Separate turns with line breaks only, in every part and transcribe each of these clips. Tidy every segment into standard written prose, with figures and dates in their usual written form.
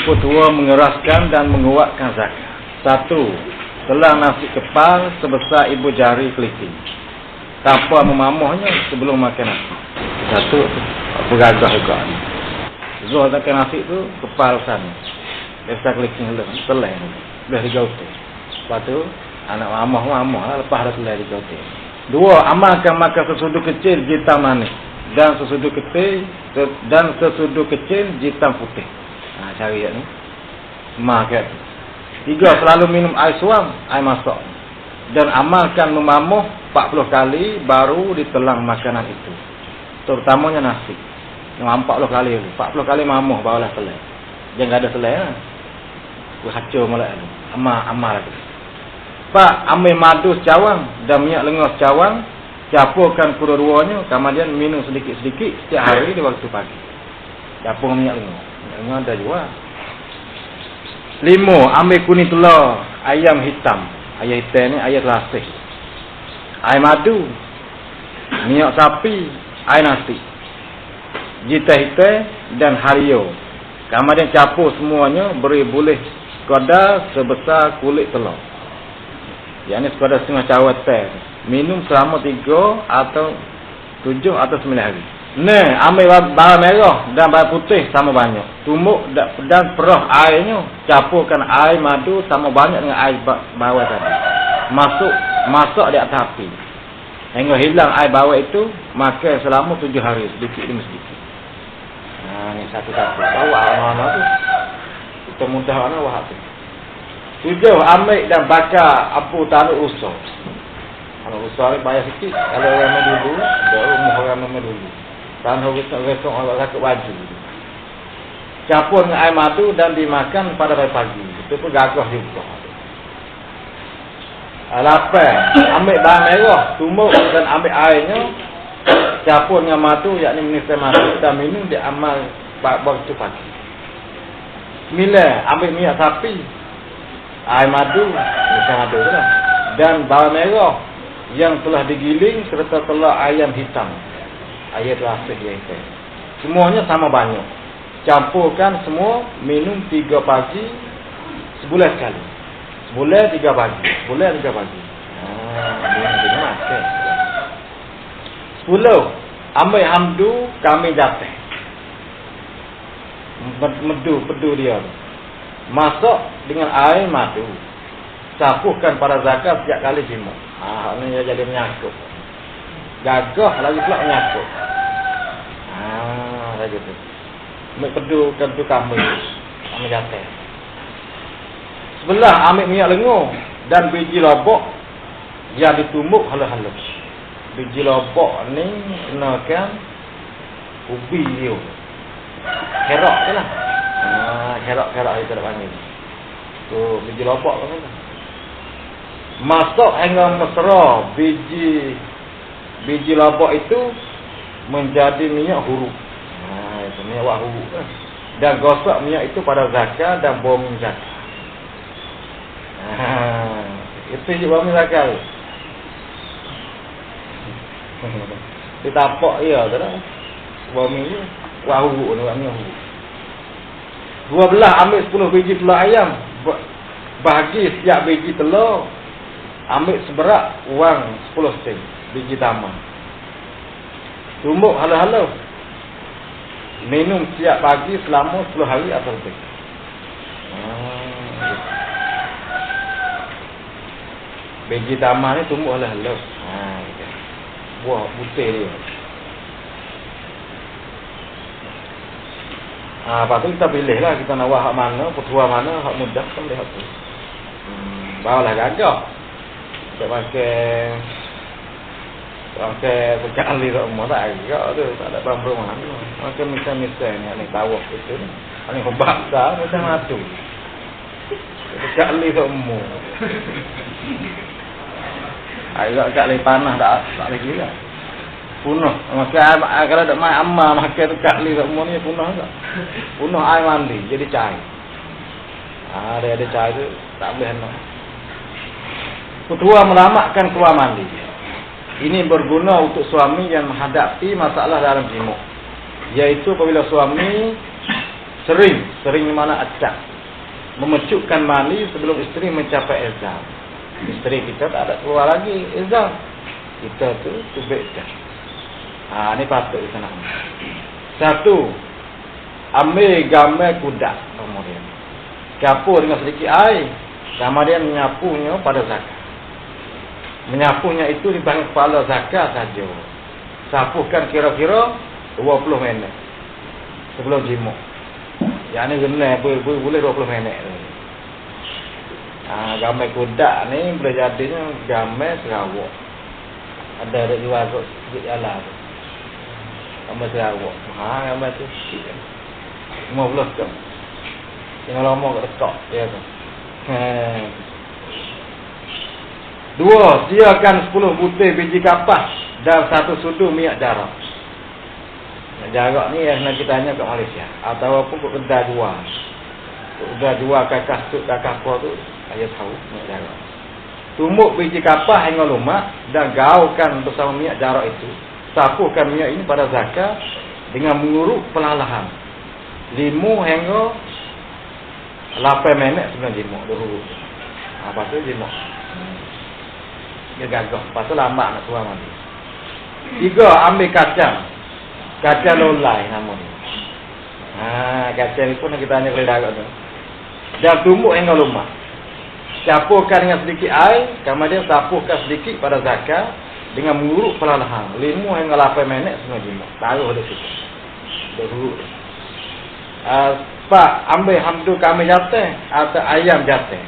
Kedua, mengeraskan dan menguatkan zakat. 1. Telang nasi kepal sebesar ibu jari keliti tanpa memamuhnya sebelum makan nasi. 1. Bergagah juga. Zuhur makan nasi tu kepal sana. Biasa keliti telang. Dah digauti. Lepas tu anak mamuh lepas dah telah digauti. 2. Amalkan makan sesudu kecil jitam manis dan sesudu kecil jitam putih. Cari ni. Makan. 3. Selalu minum air suam, air masak. Dan amalkan memamuh 40 kali baru ditelang makanan itu. Terutamanya nasi. 40 kali dulu. 40 kali mamuh barulah telang. Jangan ada telang lah. Berhacur mulai tu. Amal lagi. 4. Ambil madu secawang dan minyak lengas secawang. Campurkan kedua-duanya. Kemudian minum sedikit-sedikit setiap hari di waktu pagi. Campur minyak lengas. Minyak lengas dah jual. 5. Ambil kuning telur ayam hitam. Ayam hitam ni ayam terasih. Air madu, minyak sapi, air nasi, jita hitam dan hario. Kemudian campur semuanya, beri boleh sekadar sebesar kulit telur. Yang ni sekadar setengah cawan teh. Minum selama 3 atau 7 atau 9 hari. Ambil bawang merah dan bawang putih sama banyak. Tumbuk dan perah airnya. Campurkan air madu sama banyak dengan air bawang tadi. Masak di atas api. Hingga hilang air bawang itu. Makan selama 7 hari. Sedikit demi sedikit. Ni satu-satu. Tahu anak-anak tu. Kita mudah anak wahab tu. 7. Ambil dan bakar apu tanuk usah. Kalau usah ni bayar sikit. Kalau orang dulu. Ada rumah orang dulu. Tanah resok orang rakit baju. Campur dengan air madu dan dimakan pada pagi. Itu pun gagah juga. 8. Ambil bawang merah, tumbuk dan ambil airnya. Campur dengan madu, yakni menisai madu dan minum diamal waktu pagi. 9. Ambil minyak sapi, air madu, menisai madu lah. Dan bawang merah yang telah digiling serta telur ayam hitam. Ayat rasih yang itu. Semuanya sama banyak. Campurkan semua, minum 3 pagi sebulan sekali. Sebulan 3 pagi. Sebulan 3 pagi. Minum makan. 10. Ambil hamdu kami jatah. Pedu dia. Masak dengan air madu. Campurkan pada zakat setiap kali jima. Ini jadi menyangkut. Gagah lagi pula menyangkut. Lagi tu. Ambil pedu kami jatah. Sebelah ambil minyak lengur dan biji lobok yang ditumbuk halus-halus. Biji lobok ni kenakan ubi dia. Kerak je lah. Kerak itu dah panggil. Tu biji lobok kan. Masak hingga mesra biji lobok itu menjadi minyak huruf. Itu minyak wak huruf kan. Dan gosok minyak itu pada zakat dan bawang zakat. Itu je bawang zakat. Ditapak ya tu dah. Bawang ni wak huruf ni, wak minyak huruf. 12 ambil 10 biji telur ayam. Bahagi setiap biji telur. Ambil seberak wang 10 sen. Biji taman. Tumbuk halau-halau. Minum setiap pagi selama 10 hari atau lebih. Biji taman ni tumbuk halau-halau. Buah putih dia. Lepas tu kita pilih lah. Kita nak buat hak mana, petua mana, hak mudah. Kita boleh hak tu. Bawalah gagah. Kita pakai pecah ali tak rumah tak agak tu. Tak ada barang rumah ni. Macam misal-misal ni tawaf itu ni. Ni obat tak macam tu. Pecah ali tak rumah. Agak kat ali panah tak lagi lah. Punah. Maka kalau tak main amal makan tu kat ali tak rumah ni punah tak. Punah air mandi jadi cair. Dia ada cair tu tak boleh nak. Ketua meramakkan keluar mandi. Ini berguna untuk suami yang menghadapi masalah dalam jimuk. Iaitu apabila suami Sering mana acak. Memecukkan mani sebelum isteri mencapai izam. Isteri kita tak ada keluar lagi izam. Kita tu tubik dah. Ni patut kita nak. Satu, ambil gambar kuda kemudian. Capur dengan sedikit air. Kemudian menyapunya pada zakat. Menyapunya itu di bahagian kepala zakat saja. Sapukan kira-kira 20 minit sebelum jimuk. Yang ni kena boleh 20 minit. Gambar kuda ni boleh jadinya gambar Sarawak. Ada jual kat sikit jalan tu. Gambar Sarawak. Gambar tu sikit. 50 jam. Tengok lama kat dekat dia tu. Dua, siakan 10 butir biji kapas dan 1 sudu minyak jarak. Minyak jarak ni yang nak kita tanya kat Malaysia. Ataupun kat kedai jual. Kedai jual kakak sud, kakak apa tu, saya tahu minyak jarak. Tumbuk biji kapas hingga lumak dan gaulkan bersama minyak jarak itu. Sapukan minyak ini pada zakat dengan mengurut perlahan-lahan. 5 hingga 8 minit sebelum jimuk dulu. Lepas tu jimuk. Dia gagah. Lepas tu lambat nak keluar mandi. 3, ambil kacang. Kacang lolai nama ni. Kacang ni pun nak kita tanya ke lidah tu. Dan tumbuk hingga lumak. Campurkan dengan sedikit air. Kemudian sapukan sedikit pada zakat dengan mengurut perlahan-lahan. 5 hingga 8 minit sebelum jimuk. Taruh di situ. Dulu. Pak, ambil hamdu kami jatah atau ayam jatah.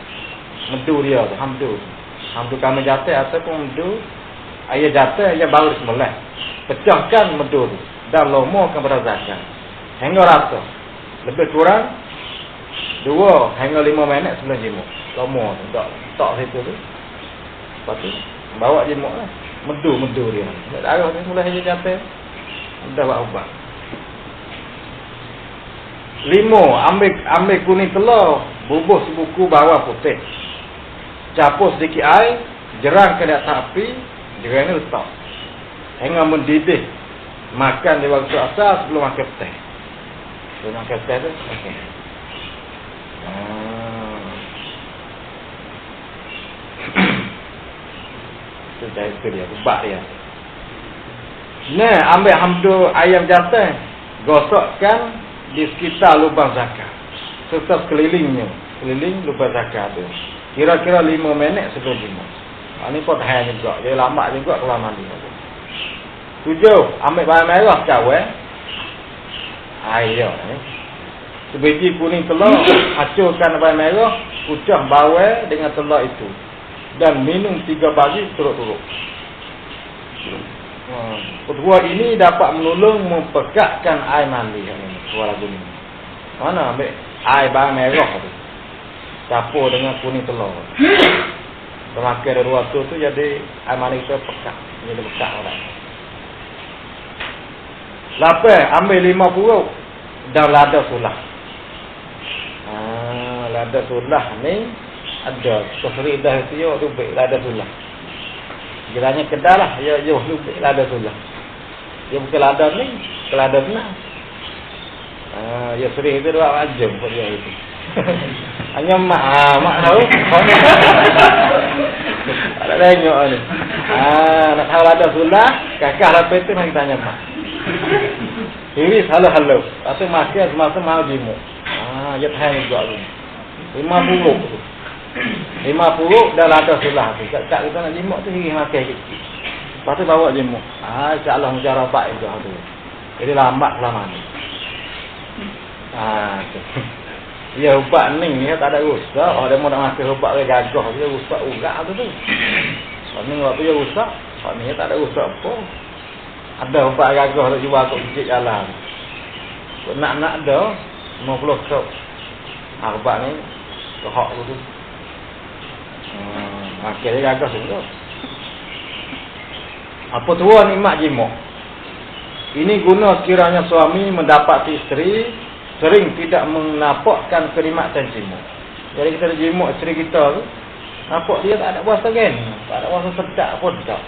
Medu dia tu, hamdu. Hamdu kami jatah ataupun medu ayam jatah yang baru disembelih. Pecahkan medu tu dan lomokan pada zakat. Hingga rata. Lebih kurang 2 hingga 5 minit sebelum jimuk. Lomo tu, tak situ tu. Lepas tu, bawa jimuk lah. Medu dia. Tak darah ni mulai ayam jatah. Dah buat ubat. 5, ambil kuning telur, bubuh sebuku bawang putih. Campur sedikit air, jerangkan di atas api, jerang ni letak. Hingga mendidih. Makan di waktu asar sebelum makan teh. Sebelum makan teh tu, okey. Itu dia, ubat dia. Nah, ambil hamdu ayam jatah, gosokkan di sekitar lubang zakat serta sekelilingnya, keliling lubang zakat tu. Kira-kira 5 minit sebelum jimuk. Ini pun tahan juga. Dia lambat juga keluar mandi. 7, ambil bawang merah cawan. Air ni. Sebiji kuning telur, hancurkan bawang merah, kucah bawang dengan telur itu. Dan minum 3 bagi turut-turut. Kedua ini dapat menolong mempekatkan air mandi ni. Suara lagu ni. Mana ambil air bawang merah tu. Campur dengan kuning telur. Termakan dari waktu tu jadi air mandi kita pekat. Jadi pekat orang. 8, ambil 5 puruk dan lada sulah. Lada sulah ni ada. Keseri dah itu tu baik lada sulah. Kiranya kedal lah. Ya, lubik lada sulah. Dia bukan lada ni. Lada benar. Ya sering itu dua macam kot dia itu. Hanya mak tahu. Ada tengok ni. Nak tahu lada sulah. Kakak lapar itu nak tanya mak. Ini halo. Atau makan semasa mau jimuk. Ya tahan juga tu. 5 puruk tu. 5 puruk dah lada sulah tu. Tak kita nak jimuk tu sini makan sikit. Lepas tu bawa jimuk. InsyaAllah mujarabah juga tu. Jadi lambat lama ni. Ya ubat ni tak ada rusak. Dia mau nak makan ubat ke gagah dia rusak urat tu. Ni waktu dia rusak. Ni tak ada rusak apa. Ada ubat gagah tu jual kat sikit jalan. Nak ada 50 kop. Ubat ni hak tu. Makan dia gagah tu. Apa tua nikmat jimuk. Ini guna kiranya suami mendapati isteri sering tidak menampakkan kenikmatan jimuk. Jadi kita jimuk isteri kita tu, nampak dia tak ada puasa kan? Tak ada puasa sedap pun tak.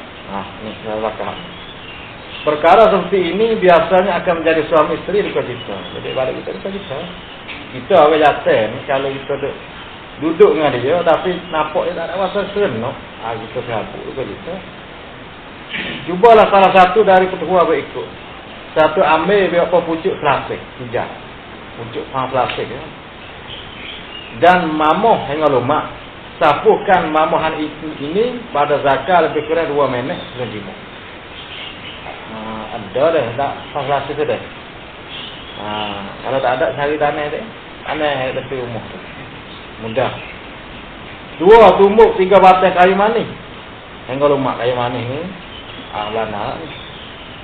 Ni saya bakar. Perkara seperti ini biasanya akan menjadi suami isteri di kita. Jadi balik kita di kita. Kita orang jatuh ni, kalau kita duduk dengan dia tapi nampak dia tak ada rasa serenok, kita terhapuk di kita. Cubalah salah satu dari petua berikut. Satu ambil berapa pucuk plastik, 3. Pucuk plastik ya. Dan mamoh hingga lumak. Sapuhkan mamohan ini pada zakat lebih kurang 2 minit sebelum jima. Ada dah, tak plastik tu dah. Kalau tak ada cari tanah dia. Tanah lebih umum tu. Mudah. 2 tumbuk 3 batang kayu manis. Hingga lumak kayu manis ni. Lana.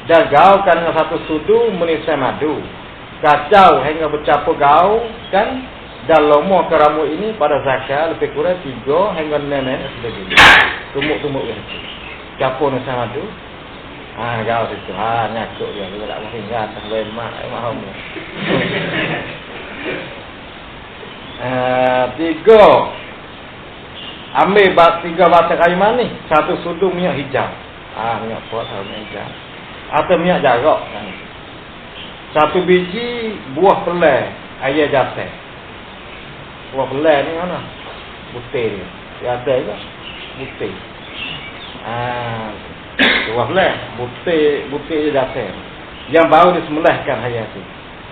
Dan gaulkan dengan 1 sudu menisai madu. Kacau hingga bercampur gaul kan. Dan lomo ke rambut ini pada zakat lebih kurang 3 hingga 6 minit sebagainya. Tumbuk-tumbuk yang itu. Campur menisai madu. Gaul situ. Nyakuk dia. Dia tak mungkin kan. Tak boleh mak. Maham dia. 3. Ambil 3 batang kayu manis. 1 sudu minyak hijau. Minyak kuat atau minyak hijau. Atau minyak jarak. 1 biji buah pelai air jatah. Buah pelai ni mana? Butir dia. Dia ada ke? Butir. Buah pelai. Butir dia jatah. Yang baru disembelihkan air tu.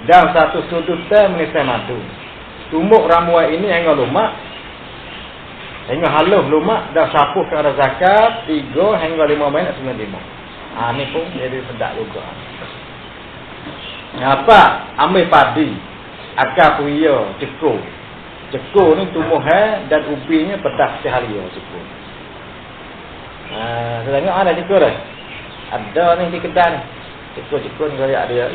Dan 1 sudut teh menisai madu. Tumbuk ramuan ini hingga lumak. Hingga halus lumak. Dan sapuh ke arah zakat 3 hingga 5 minit sebelum jima. Ni pun jadi sedap juga. Apa? Ambil padi. Akar puya. Cekur. Cekur ni tumbuhan dan ubinya pedas sehalia cekur. Saya tengok ada cekur dah. Ada ni di kedai ni. Cekur-cekur ni kalau ada ya.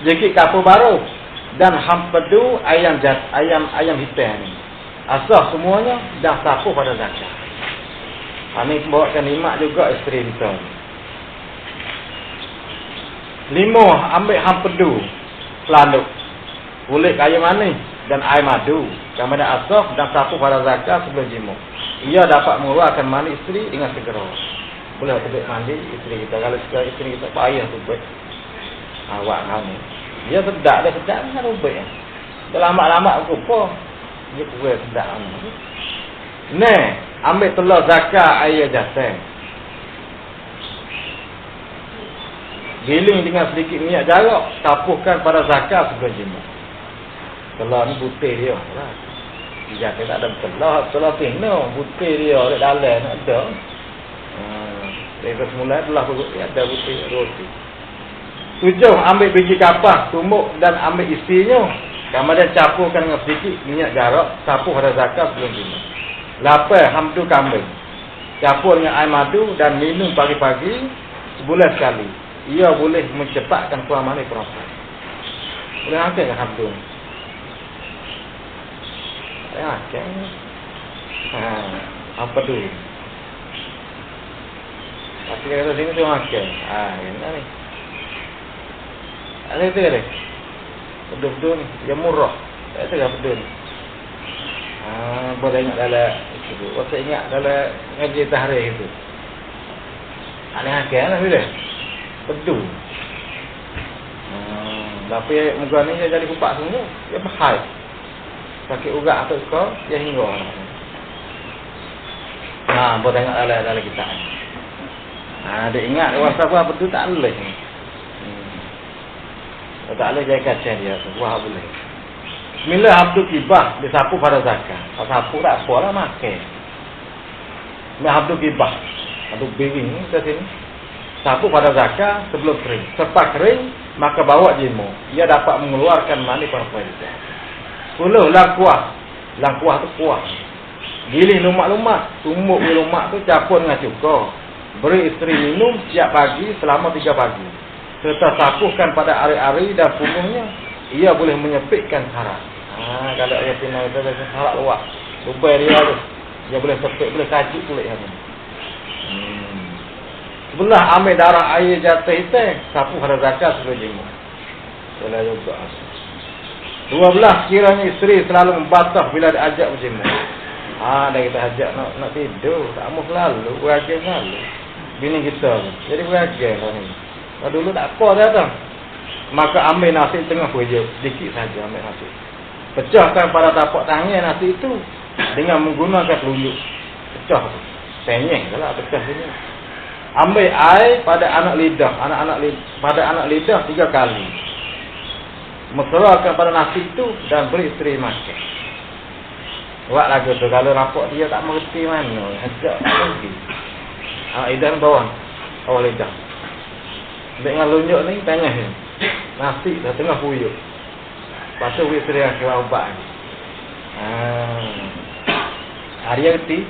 Jekik kapur baru dan hampedu ayam hitam ni. Asal semuanya dah sapuh pada zakat. Ini bawakan 5 juga isteri kita. 5 ambil hampedu pelanduk. Kulit kayu manis dan air madu. Kemudian asal dan sapuh pada zakat sebelum jima. Ia dapat mengeluarkan mandi isteri dengan segera. Boleh tubik mandi isteri kita. Kalau isteri kita payah tubik. Awak kamu. Dia sedap dengan tubik. Dia lambat-lambat apa? Dia kuat sedap. Ni, ambil telur zakat air jatah. Giling dengan sedikit minyak jarak. Sapuhkan pada zakat sebelum jima. Telur ni butir dia lah. Dia tak ada telur pino. Butir dia ada dalam ada. Dari semula telah ada butir roti. 7. Ambil biji kapas, tumbuk dan ambil isinya. Kemudian campurkan dengan sedikit minyak jarak. Sapuh pada zakat sebelum jima. 8. Hamdu kambing. Campur dengan air madu dan minum pagi-pagi sebulan sekali. Ia boleh mencepatkan keluar mani perempuan. Boleh angkat ke hamdu ni? Angkat. Apa tu? Tapi kata sini tu angkat. Ini ni. Ada itu ke? Pedu-pedu ni. Dia murah. Tak tahu ke pedu ni. Boleh ingat dalam itu. Saya ingat dalam ngaji tahrir itu. Ini angkat lah bila. Pedu. Tapi muka ni dia jadi kupak semua. Dia bahaya. Sakit urat atau kau, dia hingga. Boleh tengok dalam kitab. Dia ingat kuasa apa tu tak boleh. Tak boleh jadi kacang dia. Buah boleh. Bismillah abdu kibah disapu pada zakat. Kalau sapu tak apa lah makan. Bismillah abdu kibah. Abdu biring ni ke sini. Sapu pada zakat sebelum kering. Sepas kering, maka bawa jima. Ia dapat mengeluarkan mani perempuan itu. 10. Langkuah. Langkuah tu kuah. Giling lumak-lumak. Tumbuk lumak tu campur dengan cuka. Beri isteri minum setiap pagi selama 3 pagi. Serta sapuhkan pada ari-ari dan punggungnya. Ia boleh menyepitkan saraf. Kalau dia pinang itu ada saraf luar. Lubai dia tu. Dia boleh sepit, boleh kaji kulit hari ni. Sebelah ambil darah air jatuh hitam. Sapuh pada zakat sebelum jima. Boleh juga. 12. Kiranya isteri selalu membatah bila diajak berjima. Dah kita ajak nak tidur. Tak mau selalu. Berajak selalu. bini kita. Jadi beragam lah ni. Kalau dulu tak apa dah tu. Maka ambil nasi tengah puyuk, sedikit saja ambil nasi. Pecahkan pada tapak tangan nasi itu dengan menggunakan telunjuk. Pecah. Penyeng lah pecah sini. Ambil air pada anak lidah, pada anak lidah 3 kali. Mesrakan pada nasi itu dan beri isteri makan. Buat lagu tu kalau nampak dia tak mengerti mana, ajak lagi. Lidah bawah. Awal lidah. Dengan lunjuk ni tanya ni. Nasi dah tengah puyuk. Lepas tu isteri akan ubat. Dia reti.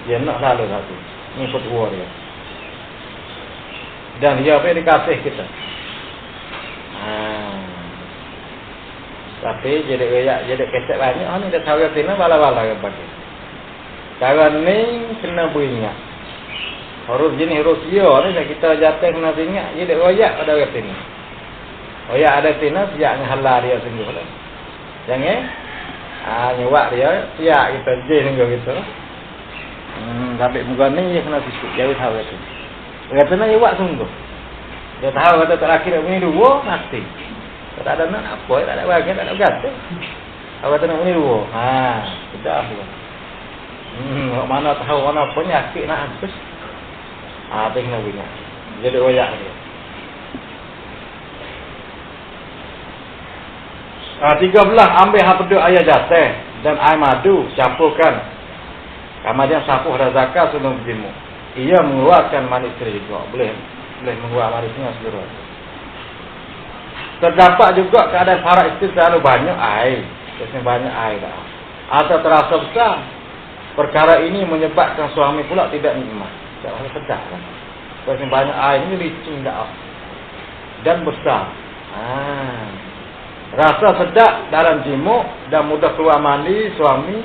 Dia nak selalu satu. Ni petua dia. Dan dia apa dikasih kita. Tapi jadi kesek banyak. Ni dah tahu tina bala-bala ke pakai. Cara ni kena beringat. Huruf jenis huruf ya ni kita jatuh kena beringat. Jadi royak pada kata ni. Royak ada tina siap ngehalar dia sendiri lah. Jangan nyewak dia siap kita je sendiri gitu. Sampai muka ni dia kena sikit. Dia tahu kata. Dia kata nak nyewak sungguh. Dia tahu kata terakhir ni 2 mati. Kalau tak ada nak apa, tak ada bahagian, tak ada kata. Kalau kata nak ni 2. Tidak apa. Mana tahu mana penyakit nak habis. Apa yang nak bina. Jadi royak dia. 13. Ambil hapeduk air jatah dan air madu, campurkan. Kemudian sapuh dan zakat sebelum berjemur. Ia mengeluarkan manis juga. Boleh mengeluarkan manisnya seluruh. Terdapat juga keadaan para isteri terlalu banyak air. Biasanya banyak air dah. Atau terasa besar. Perkara ini menyebabkan suami pula tidak nikmat. Tak rasa sedap kan. Biasanya banyak air ini licin dah. Dan besar. Rasa sedap dalam jemur dan mudah keluar mandi suami.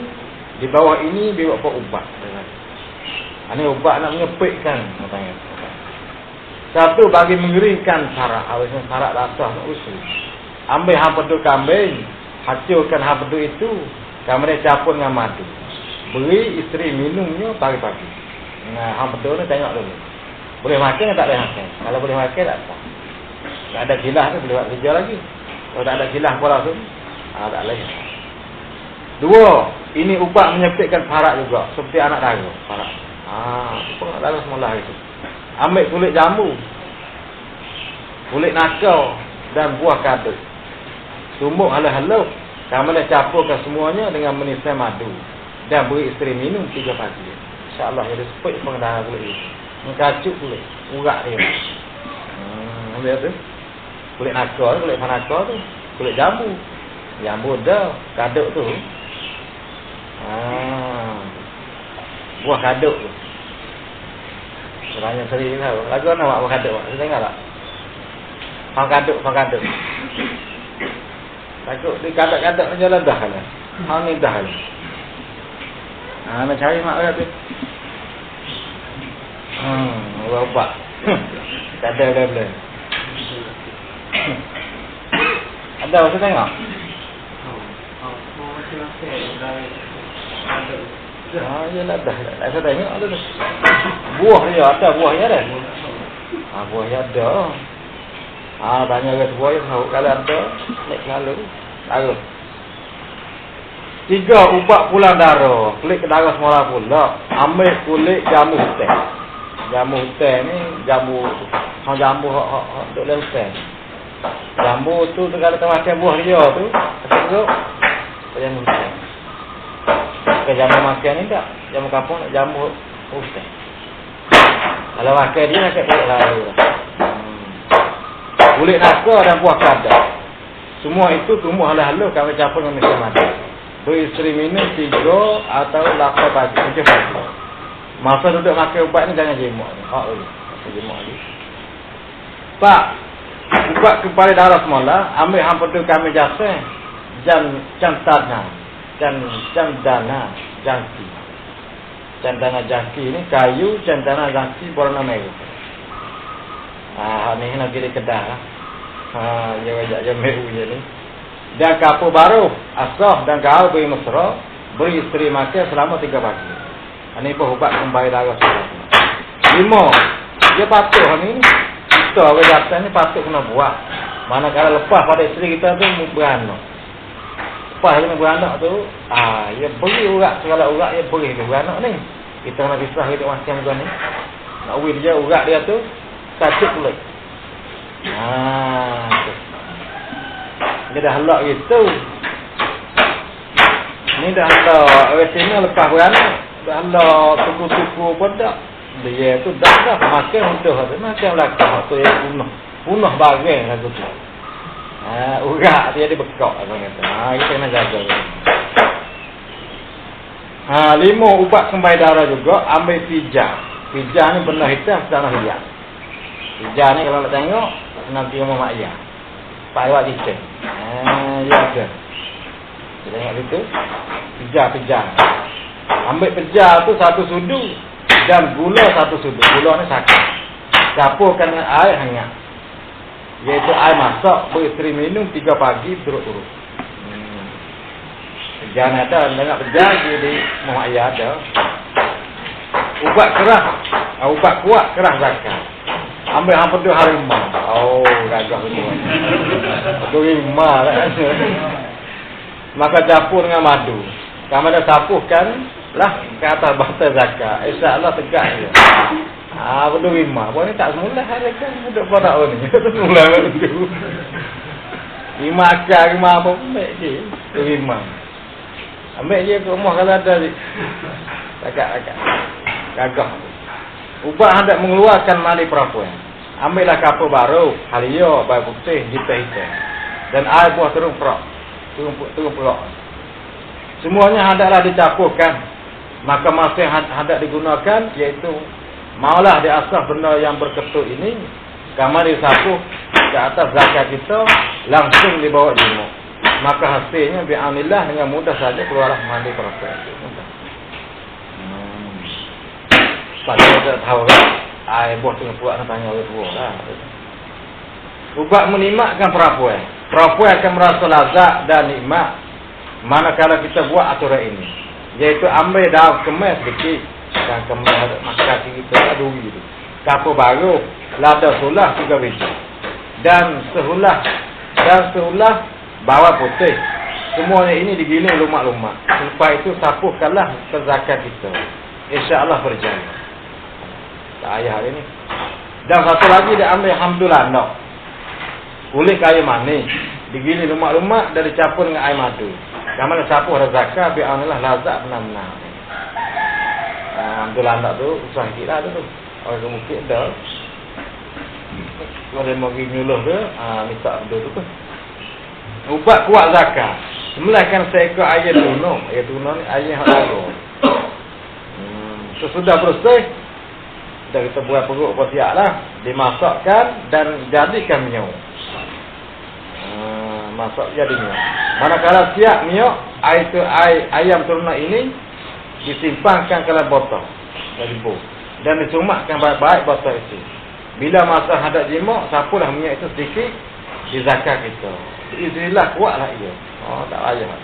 Di bawah ini dia buat ubat. Ini ubat nak mengepitkan. Satu bagi mengeringkan sarak. Awalnya sarak rasa nak usul. Ambil hapeduk kambing. Hancurkan hapeduk itu. Kemudian campur dengan madu. Beri isteri minumnya pagi-pagi. Hapeduk ni tengok dulu. Boleh makan atau tak boleh makan? Kalau boleh makan tak apa. Tak ada gilah tu boleh buat kerja lagi. Kalau tak ada gilah pula tu. Tak boleh. 2. Ini ubat menyepitkan parak juga. Seperti anak dara. Parak. Anak dara semula itu. Ambil kulit jambu. Kulit nakau. Dan buah kadu. Tumbuk halus-halus. Kemudian campurkan semuanya dengan menisai madu. Dan beri isteri minum 3 pagi. InsyaAllah dia sepit pengendara kulit itu. Mengkacuk kulit. Urat dia. Ambil tu. Kulit nakau. Kulit panakau tu. Kulit jambu. Jambu dah. Kaduk tu. Buah kaduk tu. Sebenarnya seri tahu. Lagu mana buah kaduk? Saya dengar tak? Pang kaduk. Lagu di kaduk-kaduk ni jalan dah kan. Hang ni dah kan. Nak cari mak dia tu. Ubah. Tak ada boleh. Ada apa tengok? Yalah dah. Saya tengok ada tu. Buah dia ada, buahnya ada. Buahnya ada. Tanya ke buah dia tahu kalau ada, naik lalu. Lalu. 3. Ubat pulang darah. Kulit ke darah semula pula. Ambil kulit jambu hutan. Jambu hutan ni jambu duk le hutan. Jambu tu kalau kita makan buah dia tu, teruk. Jambu hutan. Ke jamu makan ni tak? Jamu kampung nak jamu hutan. Kalau makan dia nak kulit lalu. Kulit nakau dan buah kadar. Semua itu tumbuh halus-halus kami campur dengan mesin madu. Beri isteri minum 3 atau 8 pagi. Macam pagi. Masa duduk makan ubat ni jangan jemuk ni. Jemuk ni. Pak, ubat kembali darah semula. Ambil hampir tu kami jasa. Cantana jangki. Cantana jangki ni kayu cantana jangki warna merah. Ni nak pergi Kedah lah. Dia ajak merah je ni. Dan kapur baru asah dan gaul beri mesra. Beri isteri makan selama 3 pagi. Ini pun ubat kembali darah semula. 5. Dia patut ni. Kita orang datang ni patut kena buat. Manakala lepas pada isteri kita tu beranak. Lepas dia beranak tu, dia beri urat segala urat dia beri dia beranak ni. Kita nak pisah kita macam tu ni. Nak win dia urat dia tu sakit pula. Dia dah halak gitu. Ni dah halak orang sini lepas beranak. Dah halak tuku-tuku pun tak. Dia tu dah makan untuk tu. Macam belakang tu yang punah barang lagu tu. Urat dia ada bekak orang kata. Kita kena jaga. 5 ubat kembai darah juga. Ambil pijah. Pijah ni benda hitam tanah hitam. Pijah ni kalau nak tengok nanti rumah mak ayah. Pak awak cicing. Ya ke. Kita tengok situ. Pijah. Ambil pijah tu 1 sudu dan gula 1 sudu. Gula ni sakit. Campurkan dengan air hangat. Iaitu air masak beri minum 3 pagi turut-turut. Pijah ni ada, tengok pijah di mak ayah ada. Ubat keras. Ubat kuat keras zakat. Ambil hampir 2 harimau. Gagah tu. Harimau lah. Maka campur dengan madu. Kamu dah sapukan lah ke atas batas zakat. InsyaAllah tegak je. Berderima. Buat ni tak semula hari kan. Duduk pada orang ni. Tak semula tu. 5 akar 5 apa. Ambil je. Derima. Ambil je ke rumah kalau ada. Agak-agak. Gagah. Ubat hendak mengeluarkan mali perempuan. Ambillah kapur baru. Halia, bayi putih, hitam. Dan air buah terung perak. Terung perak. Semuanya hendaklah dicampurkan. Maka masa yang hendak digunakan iaitu maulah diasah benda yang berketut ini. Kamar disapuh ke atas zakat kita. Langsung dibawa jemur. Maka hasilnya bi'anillah dengan mudah saja keluarlah mandi perempuan itu. Mudah. Padahal kita tahu kan. Air buah tengah puak nak tanya orang tua lah. Ubat menimakkan perempuan. Perempuan akan merasa lazat dan nikmat manakala kita buat aturan ini. Iaitu ambil daun kemas sedikit. Dan kemas makan kita adui tu. Kapur baru. Lada sulah 3 biji. Dan sehulah bawang putih. Semuanya ini digiling lumak-lumak. Lepas itu sapuhkanlah ke zakat kita. InsyaAllah berjaya. Tak ayah hari ni. Dan satu lagi dia ambil hamdulah nak. Kulit kayu manis. Digiling lumak-lumak dan dicampur dengan air madu. Kamala sapuh zakat bi'anillah lazat benar-benar. Hamdulah nak tu usah sikit lah tu. Orang mungkin dah. Kalau dia mau pergi nyuluh tu, minta benda tu pun. Ubat kuat zakat. Semulaikan seekor air tunung. Air tunung ni air yang halau. Sesudah bersih, kita buat perut siap lah. Dimasakkan dan jadikan minyak. Masak jadi minyak. Manakala siap minyak, air ayam ternak ini disimpankan ke dalam botol. Dari bol. Dan disumakkan baik-baik botol itu. Bila masa hadap jimak, sapulah minyak itu sedikit di zakat kita. Izinlah kuatlah ia. Tak payah.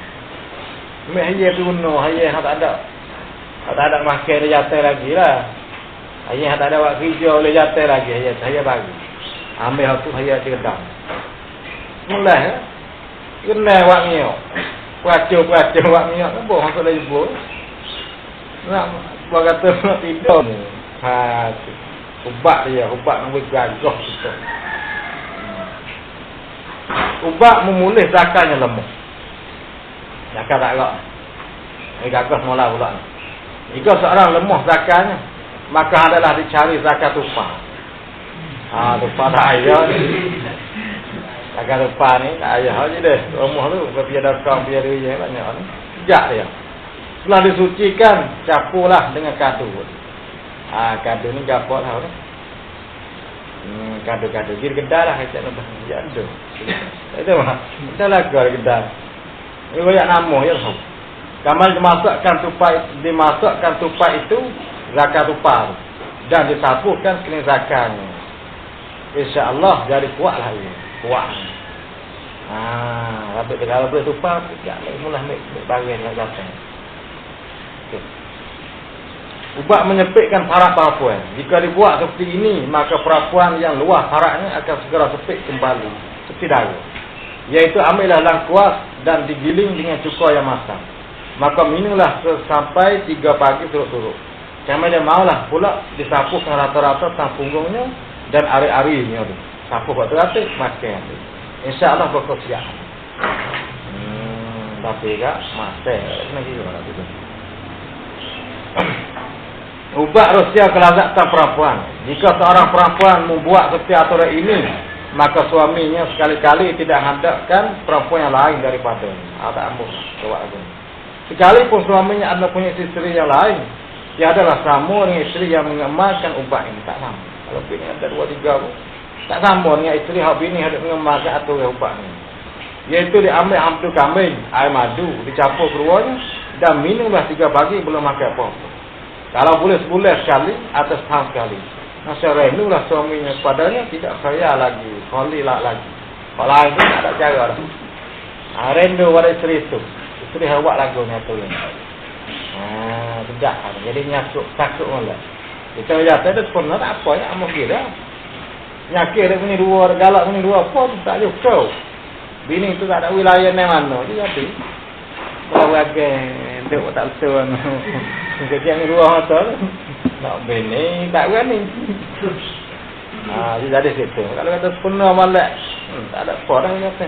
Mek hanya tunuk, hanya tak ada makan dia jatuh lagi lah. Hanya tak ada buat kerja boleh jatuh lagi. Saya bagi. Ambil hal tu saya cedang. Mulai kena buat minyak. Peracur buat minyak. Kenapa orang tu lagi buat? Nak buat kata nak tidur ni. Ubat dia. Ubat nak bergagah kita. Ubat memulih zakatnya lemah. Zakat tak agak. Ini gagah semula pula ni. Jika seorang lemah zakatnya, maka adalah dicari zakat tupah. Tupah tak ayah ni. Zakat tupah ni tak ayah je deh. Rumah tu biar dakang biar dia banyak ni. Sejak dia. Setelah disucikan, campurlah dengan kadu. Kadu ni gapot lah ni. Kadu-kadu. Dia kedal lah kacak lepas ni. Dia ada. Tak tahu lah. Kita lagar kedal. Ini banyak nama ya. Kamal dimasakkan tupai itu zakat tupai dan disapuhkan sekali zakatnya. InsyaAllah jadi kuatlah ia. Kuat. Tapi kalau boleh tupai, tak boleh mula ambil barang nak zakat. Okay. Ubat menyepitkan parak perempuan. Jika dibuat seperti ini, maka perempuan yang luas paraknya akan segera sepit kembali seperti darah. Iaitu ambillah langkuas dan digiling dengan cuka yang masam. Maka minumlah sampai 3 pagi turut-turut. Kemudian maulah pula disapukan rata-rata sang punggungnya dan ari-arinya tu. Sapuh waktu rata makan. InsyaAllah berkesiap. Tapi kak masih kena kira lah tu. Ubat rusia kelazatan perempuan. Jika seorang perempuan membuat seperti aturan ini, maka suaminya sekali-kali tidak hadapkan perempuan yang lain daripada. Tak ambuh. Sekalipun suaminya ada punya isteri yang lain, dia adalah sama dengan isteri yang mengemalkan ubat ini. Tak sama. Kalau bini ada 2-3 pun, tak sama dengan isteri yang bini ada mengemalkan aturan ubat ini. Iaitu diambil hampir kambing, air madu, dicampur keluarnya, dan minumlah 3 pagi belum makan apa-apa. Kalau boleh sebulan sekali atau setahun sekali. Masa rendulah suaminya padanya, tidak saya lagi, kholilah lagi. Kalau lain pun tak ada cara dah. Rendu pada isteri itu. Isteri awak lagunya tu. Tidak. Jadi nyakuk, takut malah. Kita jatuh ada sepenuh, tak apa ya, mungkin dah. Nyakit dia punya 2, galak punya 2 pun, tak cukup. Bini tu tak ada wilayah yang mana, dia jadi. Kalau agak, dia tak betul. Kerja ni 2 mata nak bini tak berani. Dia jadi situ. Kalau kata sepenuh malak, tak ada apa dah kata.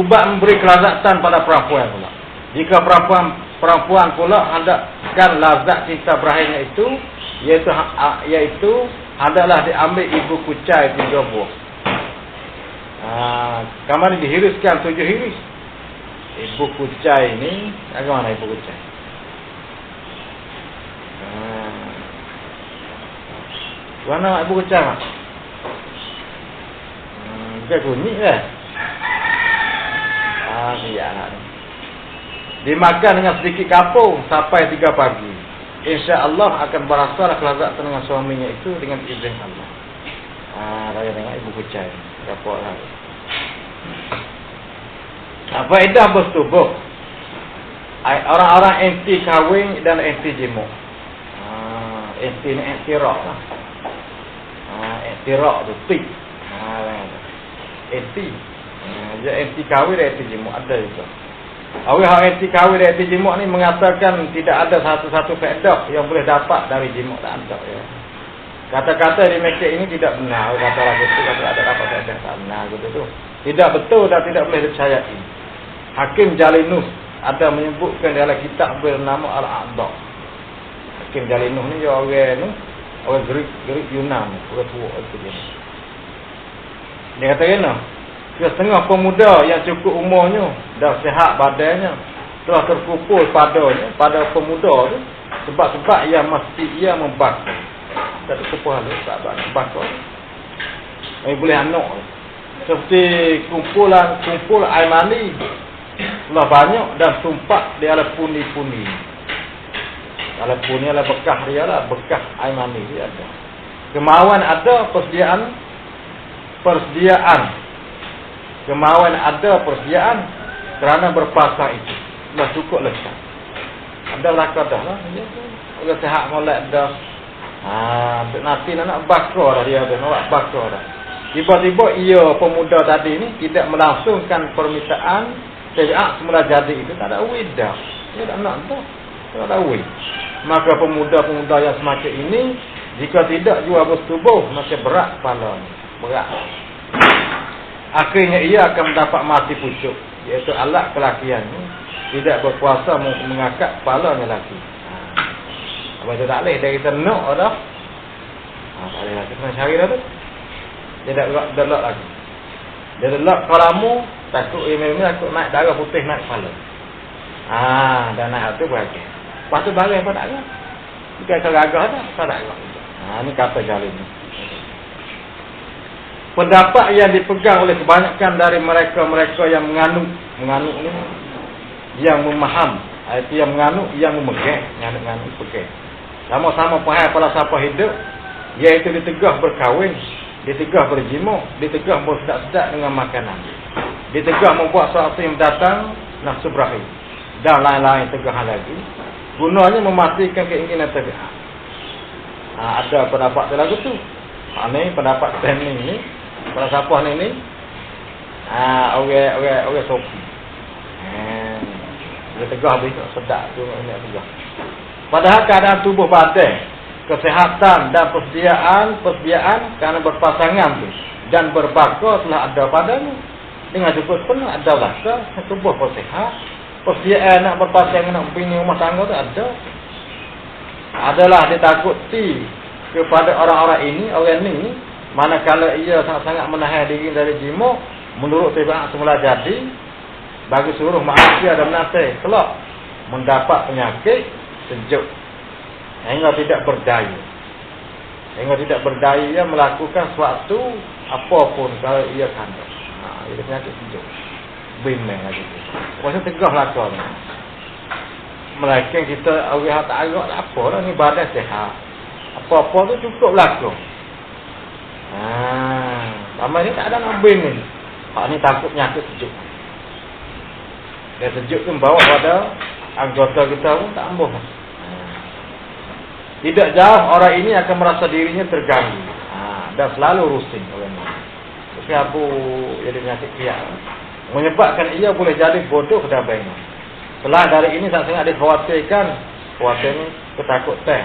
Ubat memberi kelazatan pada perempuan pula. Jika perempuan pula hendakkan lazat cinta berakhirnya itu, iaitu hendaklah diambil ibu kucai 3 buah. Kamar dihiriskan 7 hiris. Ibu kucai ni, bagaimana ibu kucai? Warna ibu kucai mak? Bukan kunyit lah. Siap nak ni. Dimakan dengan sedikit kapur sampai 3 pagi. InsyaAllah akan berasalah kelazatan dengan suaminya itu dengan izin Allah. Raya tengok ibu kucai. Kapur lah. Faedah bertubuh. Orang-orang anti kahwin dan anti jemuk. Anti ni anti rak lah. Anti rak tu tik. Anti. Dia anti kahwin dan anti jemuk ada juga. Orang anti kahwin dan anti jemuk ni mengatakan tidak ada satu-satu faedah yang boleh dapat dari jemuk, tak ada ya. Kata-kata di mereka ini tidak benar. Kata lagu tu kata ada dapat faedah tak benar gitu tu. Tidak betul dan tidak boleh dipercayai. Hakim Jalinus ada menyebutkan dalam kitab bernama Al-A'dha. Hakim Jalinus ni dia orang Greek Yunan, orang tua itu dia. Dia kata kena, setengah pemuda yang cukup umurnya dan sihat badannya telah terkumpul pada pemuda tu sebab ia mesti ia membakar. Tak terkumpul hal tak bakar. Boleh anak. Seperti kumpul air mani telah banyak dan tumpak di dalam pundi-pundi. Dalam pundi adalah bekas dia lah, bekas air mani dia ada. Kemauan ada, persediaan. Kemauan ada, persediaan kerana berpuasa itu. Dah cukup lekat. Ada lakar dah lah. Orang sehat molek dah. Nanti nak bakar dah dia ada, nak bakar dah. Tiba-tiba pemuda tadi ni tidak melangsungkan permintaan syariat semula jadi itu, tak ada wid dah. Dia tak nak dah. Tak ada wid. Maka pemuda-pemuda yang semacam ini jika tidak jual bertubuh maka berat kepalanya. Berat. Akhirnya ia akan mendapat mati pucuk, iaitu alat kelakian ni tidak berkuasa mengangkat kepalanya lagi. Apa itu tak boleh dia kita nak dah. Tak boleh lagi kena cari dah tu. Dia dah delak lagi. Dia delak kepalamu, takut takut naik darah putih naik kepala. Dan naik tu berakhir. Lepas tu barang apa tak ada. Bukan keragak dah, tak ada. Ni kata Jalil ni. Pendapat yang dipegang oleh kebanyakan dari mereka-mereka yang menganut ni, yang memaham, itu yang menganut, yang memegang, nganut pegang. Sama-sama faham pada siapa hidup, iaitu ditegah berkahwin, ditegah berjimuk, ditegah bersedak-sedak dengan makanan, ditegah membuat sesuatu yang datang nafsu berakhir dan lain-lain tegahan lagi. Gunanya mematikan keinginan tabiat. Ada pendapat lagu tu. Ni pendapat standing ni. Pada siapa ni? Orang sopi. Dia tegah habis sedap tu nak tegah. Padahal keadaan tubuh badan, kesihatan dan persediaan kerana berpasangan tu dan berbakar telah ada padanya. Dengan cukup penuh ada rasa tubuh sihat. Persediaan nak berpasangan, nak bini rumah tangga tu ada. Adalah ditakuti kepada orang-orang ini, orang ni, manakala ia sangat-sangat menahan diri dari jima, menurut tabiat semula jadi, bagi seluruh manusia dan binatang kelak mendapat penyakit sejuk hingga tidak berdaya. Hingga tidak berdaya melakukan sesuatu apapun kalau ia kandung. Ia penyakit sejuk. Bimbang lagi. Maksudnya tegah lakon. Melainkan kita orang tak agak apa lah ni badan sihat. Apa-apa tu cukup lakon. Lama ni tak ada nak bimbang. Hak ni takut penyakit sejuk. Dan sejuk tu membawa pada anggota kita pun tak ambuh. Tidak jauh orang ini akan merasa dirinya terganggu. Dan selalu rusing orang ini. Tapi apa jadi penyakit kiak. Menyebabkan ia boleh jadi bodoh dan bengong. Selain dari ini sangat-sangat dikhawatirkan, khawatirnya ketakutan.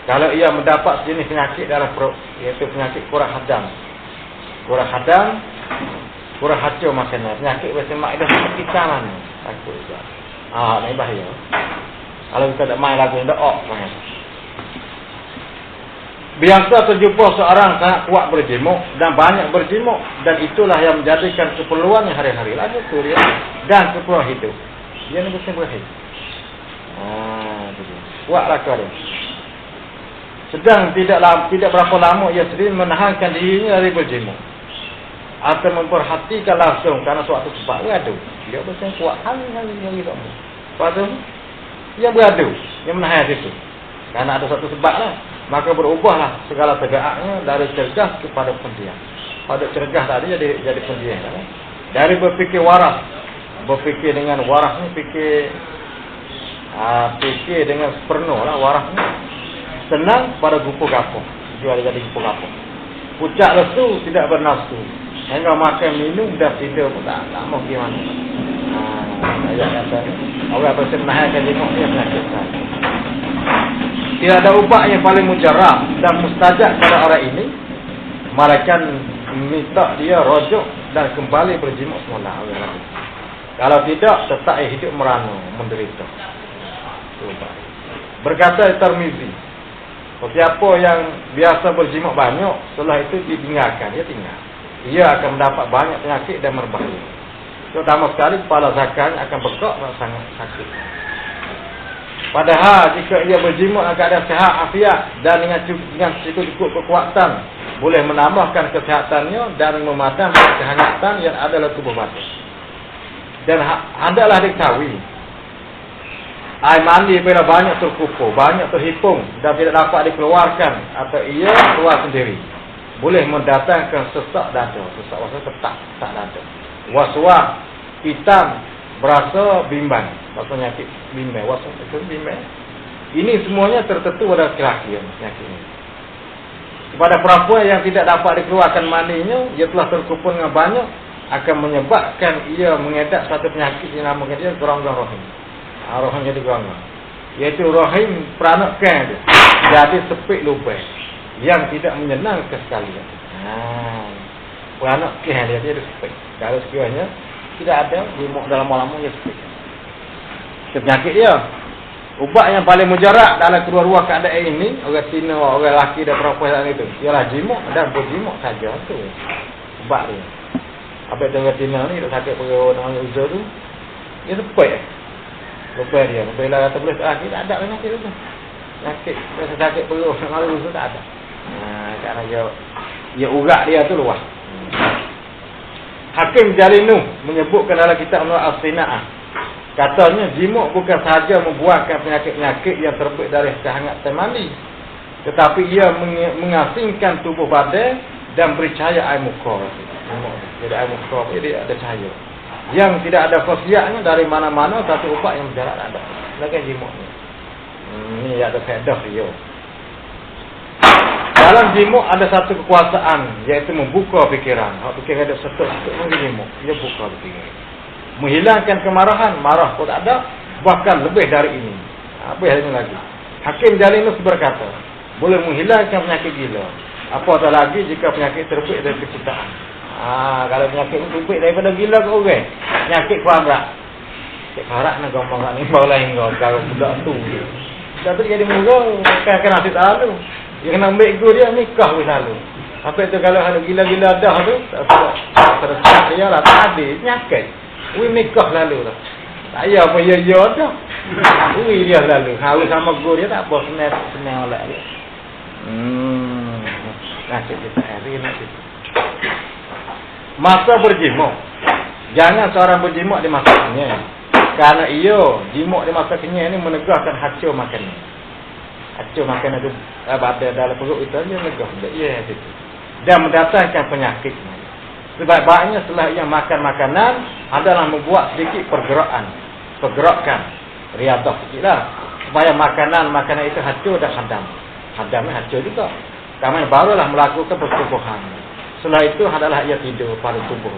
Kalau ia mendapat jenis penyakit dalam perut, iaitu penyakit kurang hadam. Kurang hadam, kurang hacur makanan. Penyakit biasa mak dah seperti kanan. Takut juga. Ini bahaya. Kalau kita tak main lagu yang dah main. Biasa terjumpa seorang sangat kuat berjemuk dan banyak berjemuk, dan itulah yang menjadikan keperluannya hari-hari lagi tu dia dan keperluan hidup. Dia ni mesti berhidup. Kuatlah kau dia. Sedang tidak berapa lama ia sendiri menahankan dirinya dari berjemuk atau memperhatikan langsung kerana suatu sebab beradu. Dia mesti kuat hari-hari kamu. Lepas tu dia beradu, dia menahan itu. Kerana ada satu sebab lah. Maka berubahlah segala tegaknya dari cergas kepada pendiam. Pada cergas tadi jadi pendiam. Dari berfikir waras. Berfikir dengan waras ni fikir dengan sepenuh lah waras ni. Senang pada gupu-gapuh. Dia jadi gupu-gapuh. Pucat lesu tidak bernafsu. Hingga makan minum dah tidur pun tak mau pergi mana. Ayat kata ni. Orang berasa menahankan jemuk dia penyakit tadi. Tidak ada ubat yang paling mujarab dan mustajab pada orang ini, melainkan minta dia rojok dan kembali berjimuk semula. Kalau tidak, tetap hidup merana, menderita. Berkata Tirmizi, siapa yang biasa berjimuk banyak, setelah itu ditinggalkan, dia tinggal. Ia akan mendapat banyak penyakit dan berbahaya. Terutama sekali kepala zakanya akan bekak dan sangat sakit. Padahal jika ia berjimuk dalam keadaan sihat afiat dan dengan cukup kekuatan, boleh menambahkan kesehatannya dan memadamkan kehangatan yang ada dalam tubuh badan. Dan hendaklah diketahui, air mandi bila banyak terkumpul, banyak terhipung dan tidak dapat dikeluarkan atau ia keluar sendiri, boleh mendatangkan sesak dada. Sesak maksudnya tak dada. Was-was, hitam, berasa bimbang. Maksudnya penyakit bimbang. Was-was itu bimbang. Ini semuanya tertentu pada lelaki penyakit ini. Kepada perempuan yang tidak dapat dikeluarkan mandinya, ia telah terkumpul dengan banyak, akan menyebabkan ia mengedap satu penyakit yang namakan dia geronggang rahim. Rahim jadi geronggang. Iaitu rahim peranakan dia. Jadi sepit lubang yang tidak menyenangkan sekali. Peranakan dia sepit. Kalau sekiranya tidak ada jimuk dalam lama dia sepit. Itu penyakit dia. Ubat yang paling mujarab dalam kedua-dua keadaan ini, orang Cina, orang lelaki dan perempuan itu, ialah jimuk dan berjimuk saja tu. Ubat dia. Apa dengan Cina ni, tak sakit perut dengan usaha tu, dia sepit. Lepas dia, bila kata boleh, dia tak ada penyakit tu. Sakit, rasa sakit perut dengan usaha tak ada. Kerana dia urat dia tu luas. Hakim Jalinu menyebutkan dalam kitab Nur As-Sina'ah, katanya jimuk bukan sahaja membuahkan penyakit-penyakit yang terbit dari kehangatan mandi, tetapi ia mengasingkan tubuh badan dan beri cahaya air muka. Jadi air muka jadi ada cahaya yang tidak ada khasiatnya dari mana-mana satu ubat yang berjarak ada. Lagi jimuk ni. Ni ada faedah dia. Dalam jimuk ada satu kekuasaan, iaitu membuka fikiran. Hak fikir ada sesuatu mungkin jimuk, dia buka fikiran. Menghilangkan kemarahan, marah pun tak ada, bahkan lebih dari ini. Apa yang ini lagi? Hakim Jalinus berkata, boleh menghilangkan penyakit gila. Apatah lagi jika penyakit terbit dari kecintaan. Kalau penyakit terbit daripada gila ke orang, penyakit kuarak. Cik kuarak nak ngomong kat ni bau lain kau kalau budak tu. Dah tu jadi murah, kena nasib lalu. Dia kena ambil guru dia nikah pun selalu. Apa itu kalau ada gila-gila dah tu, tak terus dia lah tak ada penyakit. Nikah lalu dah. Tak payah apa ya dah. Dia lalu. Harus sama guru dia tak apa senang oleh dia. Nasib kita hari nasib. Masa berjimuk. Jangan seorang berjimuk di masa kenyang. Kerana jimuk di masa kenyang ni menegahkan hacur makanan. Hacur makanan tu ada dalam perut itu dia menegah. Ya itu. Dan mendatangkan penyakit. Sebaik-baiknya setelah ia makan makanan adalah membuat sedikit pergerakan. Riadah sikitlah. Supaya makanan itu hacur dan hadam. Hadamnya hacur juga. Kemudian barulah melakukan pertubuhan. Setelah itu adalah ia tidur pada tubuh.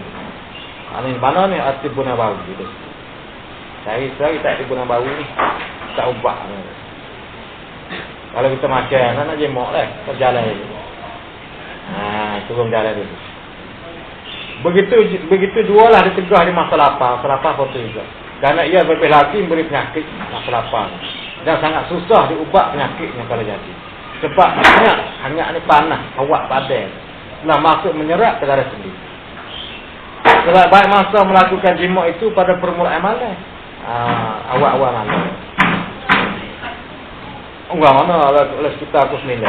Ini mana ni arti guna bau gitu. Saya tak ada guna bau ni. Tak ubah. Kalau kita makan, nak jemok lah. Tak jalan dulu. Turun jalan dulu. Begitu jualah ditegah di masa lapar. Masa lapar foto juga. Kerana ia lebih lagi beri penyakit masa lapar. Dan sangat susah diubah penyakitnya kalau jadi. Sebab hangat ni panas, awak padan. Setelah masuk menyerap ke darah sendiri. Sebab baik masa melakukan jimuk itu pada permulaan malam. Awak-awak malam. Enggak mana oleh sekitar pukul 9.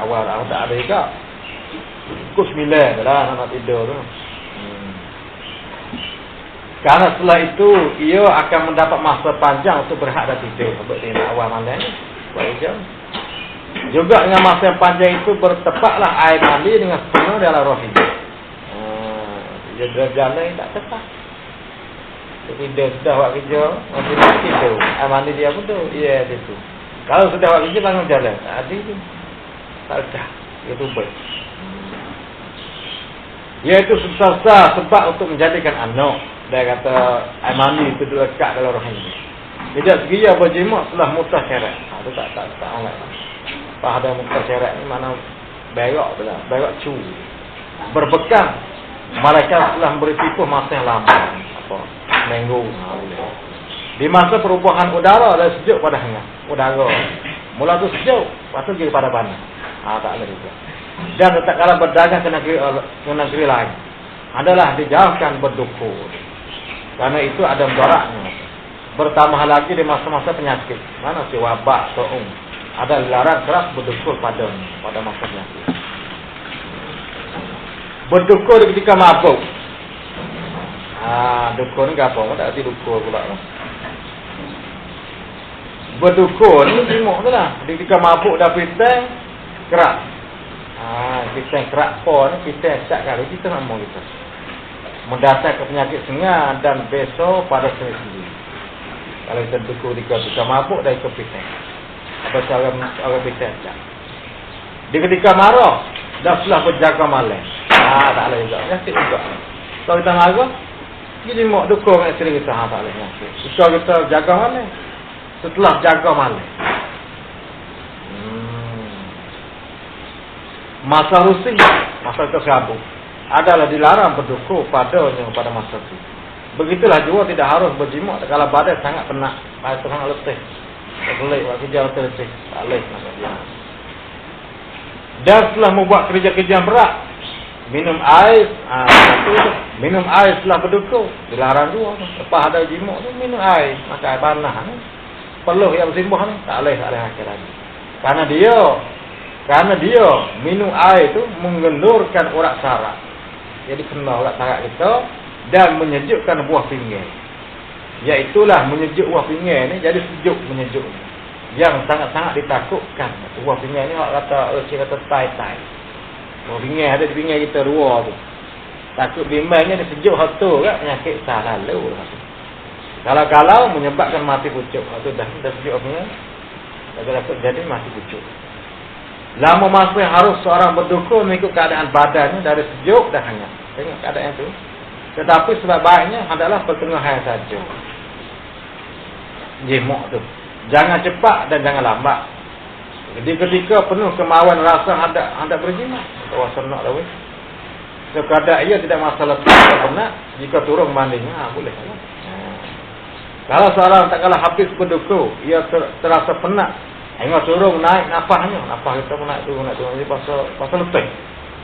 Awal tak ada juga. Pukul 9 dah nak tidur tu. Karena setelah itu ia akan mendapat masa panjang untuk berhak dan tidur. Sebab dia nak awal malam ni. Baik jam. Juga dengan masa yang panjang itu bertepaklah air mandi dengan sepenuh dalam rohi. Dia berjalan tak tepat. Dia sudah buat kerja, nanti tidur. Air mandi dia pun tu. Ya, itu. Kalau sudah buat kerja, bangun jalan. Tak ada tu. Tak ada. Dia tubuh. Iaitu susah sebab untuk menjadikan anak. Dia kata air mandi itu lekat dalam rohi. Tidak segia berjimuk setelah mutah syarat. Itu tak alak. Pada muka syarat ni mana berak pula, berak cu. Berbekam. Malaikat telah memberi tipuh masa yang lama. Minggu. Di masa perubahan udara ada sejuk pada hangat. Udara. Mula tu sejuk, lepas tu jadi pada panas. Tak ada juga. Dan tak kala berdagang ke negeri lain. Adalah dijauhkan berdukur. Karena itu ada mudaratnya. Bertambah lagi di masa-masa penyakit. Mana si wabak, so'ung. Ada dilarang keras berdukur pada masa penyakit. Berdukur ketika mabuk. Dukur ni apa? Tak arti dukur pula. Berdukur ni jimuk tu lah. Ketika mabuk dah pitang, kerak. Pitang kerak pun, pitang syak kali kita nak mahu kita. Mendatangkan penyakit sengar dan besok pada sendiri. Kalau kita dukur ketika mabuk dah ikut pitang. Atau orang pitang syak. Di ketika marah, dah setelah berjaga malam. Tak boleh juga. Nyakit juga. Kalau kita marah, kita mau dukur dengan isteri kita. Tak boleh nyakit. Jika kita jaga malam. Setelah jaga malam. Masa rusing, masa tersabuk. Adalah dilarang berdukur pada masa itu. Begitulah juga tidak harus berjimuk. Kalau badan sangat penat. Badan sangat letih. Tak boleh buat kerja letih. Tak boleh. Dan setelah membuat kerja-kerja berat, minum air setelah berdukur dilarang juga. Lepas ada jimuk tu minum air, makan air panas ni. Peluh yang bersimbah ni tak boleh akhir lagi. Karena dia minum air tu mengendurkan urat saraf. Jadi kena urat saraf kita dan menyejukkan buah pinggir. Iaitulah menyejuk buah pinggir ni jadi sejuk menyejuk. Yang sangat-sangat ditakutkan. Buah pinggir ni orang kata tai-tai. Buah pinggir ada di pinggir kita dua tu. Takut bimbangnya dia sejuk hatu kan penyakit sah lalu. Kalau menyebabkan mati pucuk, itu dah sejuk punya. Kalau jadi mati pucuk. Lama masa harus seorang berdukun mengikut keadaan badannya dari sejuk dan hangat. Tengok keadaan itu. Tetapi sebab baiknya adalah pertengahan saja. Jimuk tu. Jangan cepat dan jangan lambat. Jadi ketika penuh kemauan rasa hendak berjimuk, rasa nak dah weh. Sekadar ia tidak masalah tak penat, jika turun mandinya, boleh lah. Kalau seorang tak kalah habis berdukun, ia terasa penat. Hingga turun naik napasnya, napas kita pun naik turun jadi pasal letih.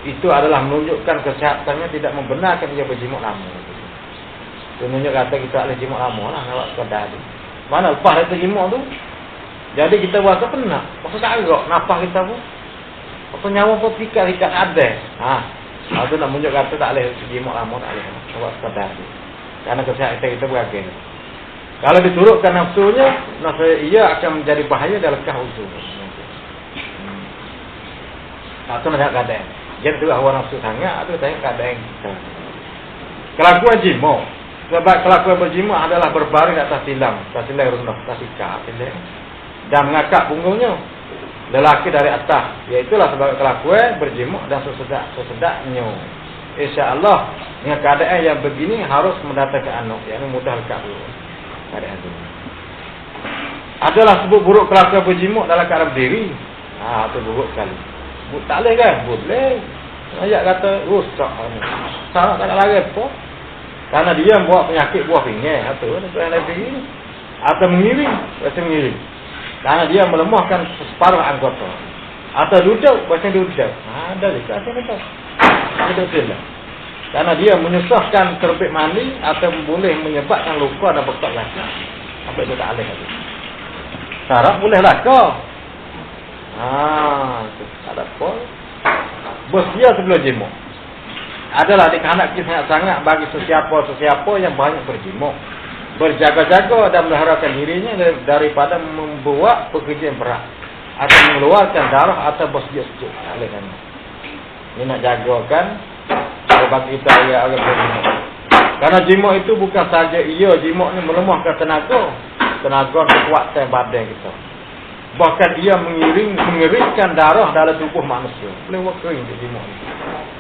Itu adalah menunjukkan kesihatannya tidak membenarkan dia berjimuk lama. Itu menunjuk kata kita boleh jimuk lama lah, nak sekadar tu. Mana lepas kita jimuk tu? Jadi kita rasa penat. Pasal tak agak napas kita pun. Pasal nyawa pun pikat ada. Itu nak menunjuk kata tak boleh jimuk lama, tak boleh. Nak sekadar tu. Karena kesihatan kita beragam. Kalau diturutkan nafsunya, ia akan menjadi bahaya dan lekah usul. Itu nak keadaan. Jadi tu hawa nafsu sangat, itu tanya keadaan kita. Kelakuan jimuk. Sebab kelakuan berjimuk adalah berbaring atas tilam. Atas tilam rendah, atas ikat. Dan mengakak punggungnya. Lelaki dari atas. Iaitulah sebab kelakuan berjimuk dan sesedaknya. InsyaAllah, dengan keadaan yang begini harus mendatangkan anak. Yang mudah lekat dulu. Keadaan itu. Adalah sebut buruk kelakuan berjimuk dalam keadaan berdiri. Itu buruk sekali. Tak boleh kan? Boleh. Ayat kata rosak. Sangat tak nak lari apa. Karena dia membawa penyakit buah pinggang. Itu yang berdiri. Atau mengiring. Rasa mengiring. Karena dia melemahkan separuh anggota. Atau duduk. Rasa duduk. Ada juga. Duduk sila. Karena dia menyusahkan terbit mandi atau boleh menyebabkan luka dan bekas laka. Sampai itu tak boleh. Sarap boleh laka. Tak ada apa. Bersedia sebelum jimuk. Adalah dikehendaki sangat-sangat bagi sesiapa yang banyak berjimuk. Berjaga-jaga dan meliharakan dirinya daripada membuat pekerjaan berat. Atau mengeluarkan darah atau bersedia sejuk. Ini nak jagakan bagi kita yang agak berjimuk. Karena jimuk itu bukan saja jimuk ni melemahkan tenaga kekuatan badan kita. Bahkan ia mengeringkan darah dalam tubuh manusia. Boleh buat kering jimuk ni.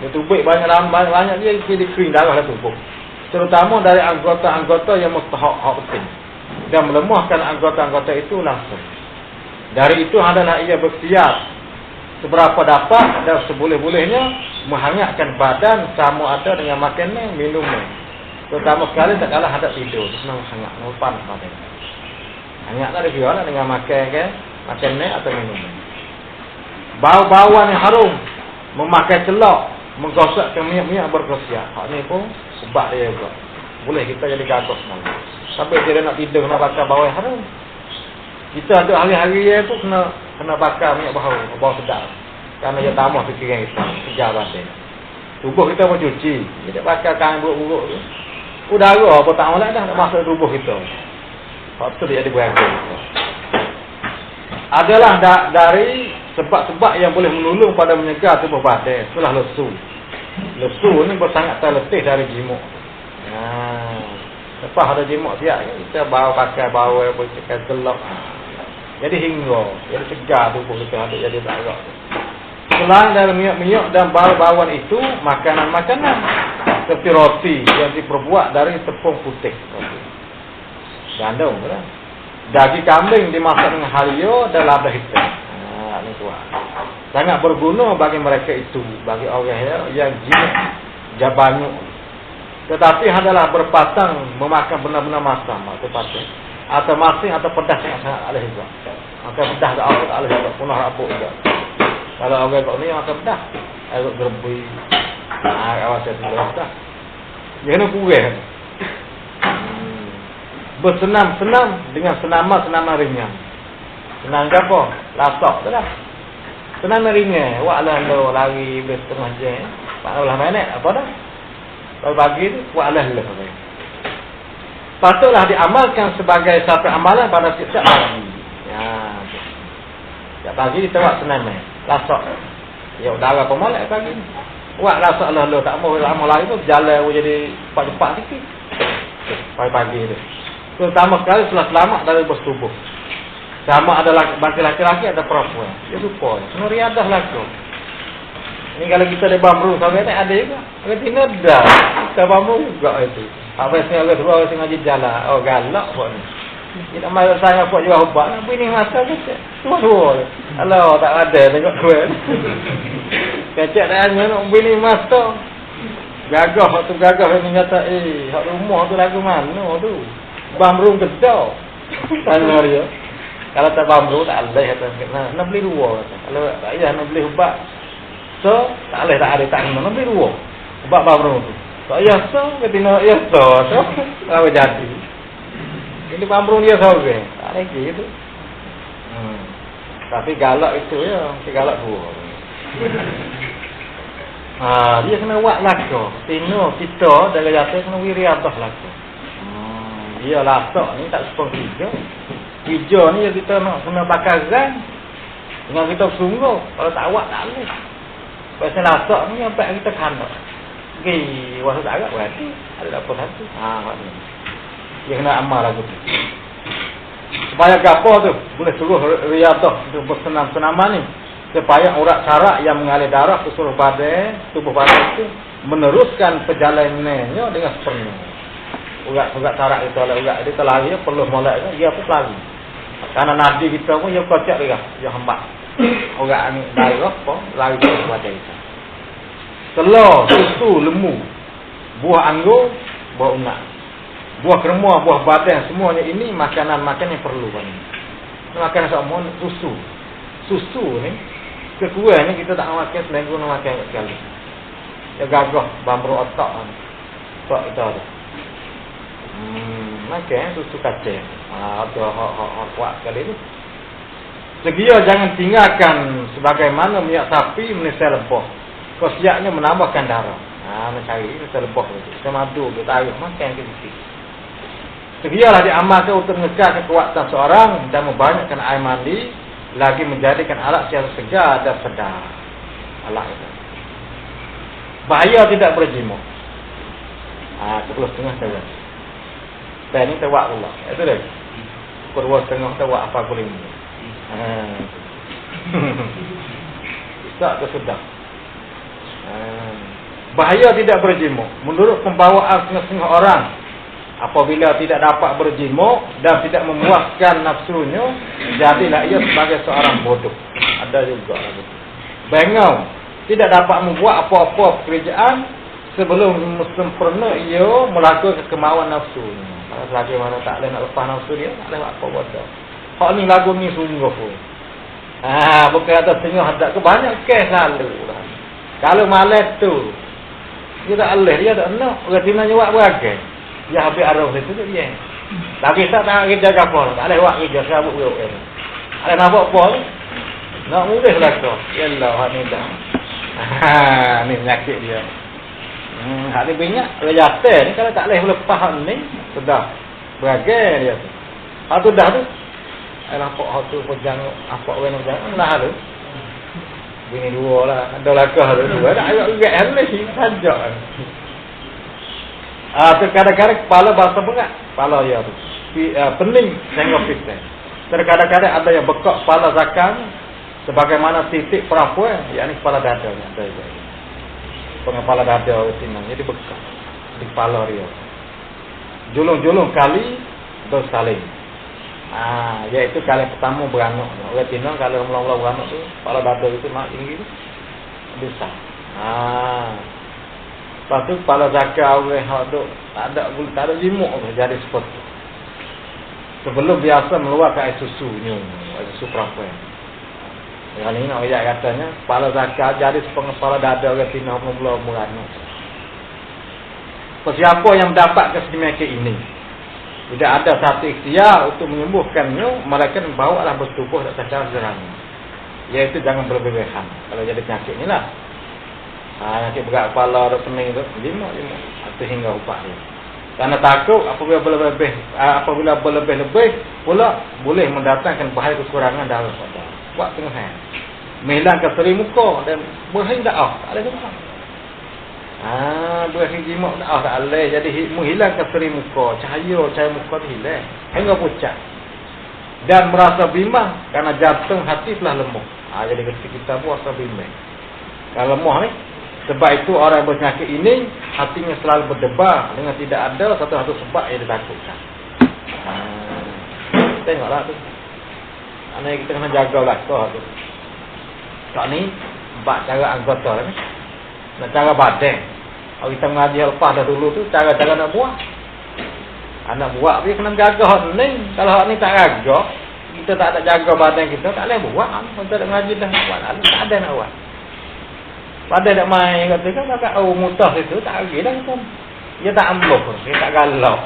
Dia tubuh banyak dia kering darah dalam tubuh. Terutama dari anggota-anggota yang mustahak penting. Dan melemahkan anggota-anggota itu langsung. Dari itu adalah ia bersiap seberapa dapat dan seboleh-bolehnya menghangatkan badan sama ada dengan makannya, minumnya. Terutama sekali tak kalah hendak tidur, senang hangat, panas badan. Hangatlah dia dengan makannya atau minumnya. Bau-bauan yang harum, memakai celok, menggosokkan minyak berkhasiat. Hak ni pun sebab dia juga. Boleh kita jadi gagah semalam. Sampai dia nak tidur nak bakar bau yang harum. Kita ada hari-hari tu kena bakar minyak bau sedap. Karena dia tambah fikiran kita, sejar badan. Tubuh kita pun cuci. Dia bakar kain buruk-buruk tu. Udara apa tak malah dah masuk tubuh kita. Sebab tu dia ada beragam. Adalah dari sebab-sebab yang boleh menolong pada menyegar tubuh badan. Itulah lesu. Lesu ni sangat terletih dari jimuk. Lepas ada jimuk siap, kita pakai bau pakai gelap. Jadi hingga, jadi segar tubuh kita ada jadi berat. Selain dari minyak dan bau-bauan itu, makanan-makanan seperti roti yang diperbuat dari tepung putih. Gandum kan? Daging kambing dimasak dengan halio dan lada hitam. Ini tuan. Sangat berguna bagi mereka itu, bagi orang yang jinak, jabanyuk. Tetapi adalah berpatang memakan benar-benar masam atau patang. Atau masin atau pedas yang sangat alih juga. Maka pedas tak alih juga. Punah rabuk juga. Kalau orang kat ni makan pedas. Agak gerbi. Awak saya sudah pedas. Dia kena kurang. Bersenam-senam dengan senaman ringan. Senam ke apa? Lasak tu lah. Senam ringan. Awak lah lari bersetengah jam. Pak lah minit. Apa dah? Kalau pagi tu, awak lah lari. Patutlah diamalkan sebagai satu amalan pada setiap pagi. Setiap pagi kita buat senam lasak. Ya udara pemalak pagi ni. Buat lasak lah tak mau lama lagi tu jalan jadi cepat-cepat sikit. Pagi tu. Terutama sekali setelah selamat dari bersetubuh. Sama ada bagi laki-laki, ada perempuan. Dia lupa. Kena riadah lah tu. Ini kalau kita ada bamru, sampai ni ada juga. Kalau tidak ada, kita bamru juga itu. Apa yang saya dua orang ngaji jalan. Oh galak pun. Tidak mahu saya buat juga ubat. Apa ini masa tu? Dua. Alah tak ada tengok dua. Kecek dah nak bini masa. Gagah tu gagah ni kata hak rumah tu lagu mana tu? Bamru kedau. Tanya dia. Kalau tak bamru tak boleh kata. Nak beli dua kata. Kalau tak payah nak beli ubat. So, tak boleh tak ada tak nak beli dua. Ubat bamru tu. Tak payah so, kena ya so. Apa jadi? Ini bamru dia sorang. Tak lagi itu. Tapi galak itu ya, galak dua. Dia kena buat laku. Tino kita dalam jatuh kena wiriadah laku. Dia lasak ni tak sepuluh hijau. Hijau ni kita nak kena bakaran. Dengan kita sungguh. Kalau tak buat tak boleh. Pasal lasak ni sampai kita kandak. Pergi wasa tak agak berarti. Ada apa satu. Maknanya. Dia kena amal lagu tu. Supaya apa tu? Boleh suruh riadah untuk bersenam-senaman ni. Supaya urat saraf yang mengalir darah ke seluruh badan, tubuh badan itu meneruskan perjalanannya dengan sepenuhnya. Urat saraf itu oleh urat dia terlari, perlu molek dia pun lari. Karena nadi kita pun dia kocak dia, dia hembak. Urat ni darah pun lari ke badan kita. Telur, susu, lembu, buah anggur, buah unak, buah kerma, buah badan, semuanya ini makanan-makanan yang perlu kan. Makanan semua susu. Susu ni kekurang ni kita tak makan seminggu nak makan sekali. Ya gagah bamru otak kan. Tak kita ada. Makan susu kacang. Tu hak kuat sekali tu. Segia jangan tinggalkan sebagaimana minyak sapi menisai lebah. Khasiatnya menambahkan darah. Mencari menisai lebah tu. Kita madu, kita air makan sedikit. Segialah diamalkan untuk mengekalkan kekuatan seorang dan membanyakkan air mandi. Lagi menjadikan alat secara segar dan sedar. Alat itu. Bahaya tidak berjimuk. 10.30 saja. Saya ni tewak pula. Itu dia. Pukul 2.30 tewak apa kuling. Tak tersedak. Bahaya tidak berjimuk. Menurut pembawaan setengah-setengah orang. Apabila tidak dapat berjimuk dan tidak memuaskan nafsunya, jadilah ia sebagai seorang bodoh. Ada juga lagi. Bengau, tidak dapat membuat apa-apa pekerjaan sebelum sempurna ia melakukan kemauan nafsunya. Kalau selagi mana tak boleh nak lepas nafsu dia, tak boleh buat apa bodoh. Hak ni lagu ni sungguh pun. Bukan atas tengah ada kebanyak kes lalu. Kalau malas tu, dia tak boleh, dia tak nak. Orang Cina buat beragai. Dia habis arah itu dia. Tapi tak kerja kapal. Tak ada buat kerja serabut buruk. Ada nampak apa? Nak mudah lah kau. Yalah, ni dah. Ni penyakit dia. Hak ni banyak. Kalau jatuh ni, kalau tak boleh lepas hak ni, sudah. Beragai dia tu. Hak tu dah tu. Nampak hak tu pejang. Apa orang nak pejang? Nah tu. Bini dua lah. Ada lakah tu. Tak ada agak ni. Sajak. Terkadang-kadang kepala basah bengak. Kepala dia tu. Pening tengok fitnah. Terkadang-kadang ada yang bekak kepala zakang. Sebagaimana titik perempuan. Yang kepala dadanya. Kepala dada sini. Jadi bekak. Di kepala dia. Julung-julung kali. Bersaling. Iaitu kali pertama beranak. Orang Cina kalau mula-mula beranak tu. Kepala dada itu mak tinggi tu. Besar. Lepas tu kepala zakar orang tak ada jimuk tu jadi seperti tu. Sebelum biasa meluarkan air susunya, air susu perempuan. Yang ini nak ayat katanya kepala zakar jadi seperti kepala dada orang Cina mula beranak. Siapa yang mendapat kesemestian ini, tidak ada satu ikhtiar untuk menyembuhkannya, mereka membawalah bertubuh secara sederhana. Iaitu jangan berlebihan. Kalau jadi penyakit ni lah. Nanti berat kepala ada pening tu, lima atau hingga upah dia. Karena takut apabila berlebih-lebih pula boleh mendatangkan bahaya kekurangan darah pada. Buat tengah. Menghilangkan seri muka dan berhendak tak ada apa. Berakhir jimat tak boleh. Jadi menghilangkan seri muka, cahaya muka tu hilang hingga pucat. Dan merasa bimbang kerana jantung hati telah lemah. Jadi kita pun rasa bimbang. Kalau lemah ni, sebab itu orang yang berpenyakit ini hatinya selalu berdebar dengan tidak ada satu-satu sebab yang ditakutkan. Tengoklah tu. Anak kita kena jagalah tu. Kat ni 4 cara anggota ni. Nak cara badan. Kalau kita mengaji lepas dah dulu tu cara-cara nak buat. Anak buat dia kena jaga hak ni. Kalau hak ni tak jaga, kita tak jaga badan kita, tak boleh buat. Kita nak mengaji dah buat, tak ada nak buat. Badan nak main kata kan kakak mutah situ tak lagi dah kita. Dia tak ambuh, dia tak galau.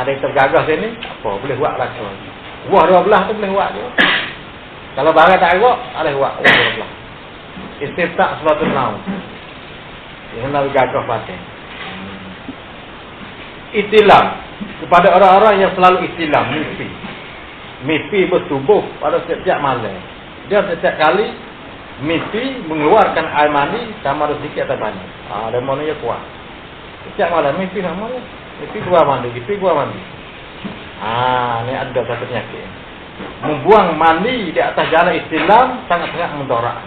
Dia tergagah sini, apa boleh buat lah tu. Buah 12 tu boleh buat je. Kalau barang tak agak, tak boleh buat buah 12. Istiftak sebab naum. Yang nak gagah batin. Istilam kepada orang-orang yang selalu istilam, mimpi bertubuh pada setiap malam. Dia setiap kali mimpi mengeluarkan air mani sama ada sedikit atau banyak. Dan mana dia kuat. Setiap malam mimpi sama dia. Mimpi keluar mandi. Ni ada satu penyakit. Membuang mandi di atas jalan istilam sangat-sangat mudarat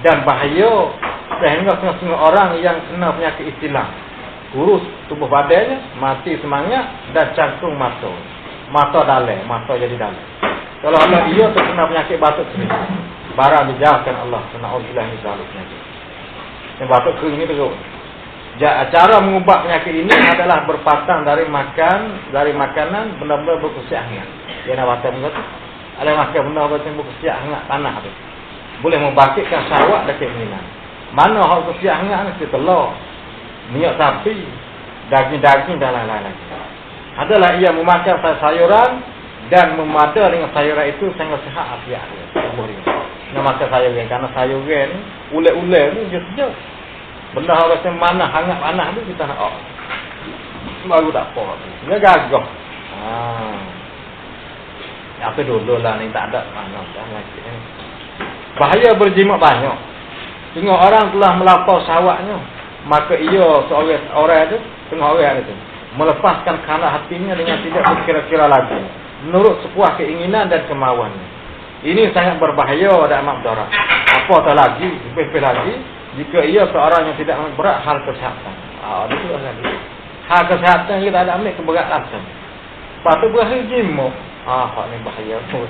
dan bahaya sehingga setengah-setengah orang yang kena penyakit istilam kurus tubuh badannya, mati semangat dan cantung mata dalam, mata jadi dalam. Kalau Allah ia terkena penyakit batuk kering, barang dijauhkan Allah. Na'udzubillah min dzalik penyakit. Yang batuk kering ni teruk. Cara mengubah penyakit ini adalah berpatang dari makanan benda-benda berkhasiat hangat. Dia nak batal benda tu. Ada makan benda-benda yang berkhasiat hangat tanah tu. Boleh membangkitkan syahwat dan keinginan. Mana hal berkhasiat hangat ni? Telur, minyak sapi, daging-daging dan lain-lain. Adalah ia memakan sayuran dan memada dengan sayuran itu sangat sihat afiat tubuh dia. Nak makan sayuran kerana sayuran ni ulet-ulet ni dia sejuk. Benda hal rasa mana hangat panas tu kita nak baru tak apa. Dia gagah. Apa dulu lah ni tak ada panas dah lagi. Bahaya berjimat banyak. Tengok orang telah melampau syahwatnya, maka ia seorang itu, tengok orang itu melepaskan kandak hatinya dengan tidak berkira-kira lagi menurut sebuah keinginan dan kemauannya. Ini sangat berbahaya dan amat mudarat. Apatah lagi, lebih lagi jika ia seorang yang tidak berat hal kesihatan. Itu lagi. Hal kesihatan kita ada ambil keberat langsung. Lepas tu berakhir jimat. Hak ni bahaya tu.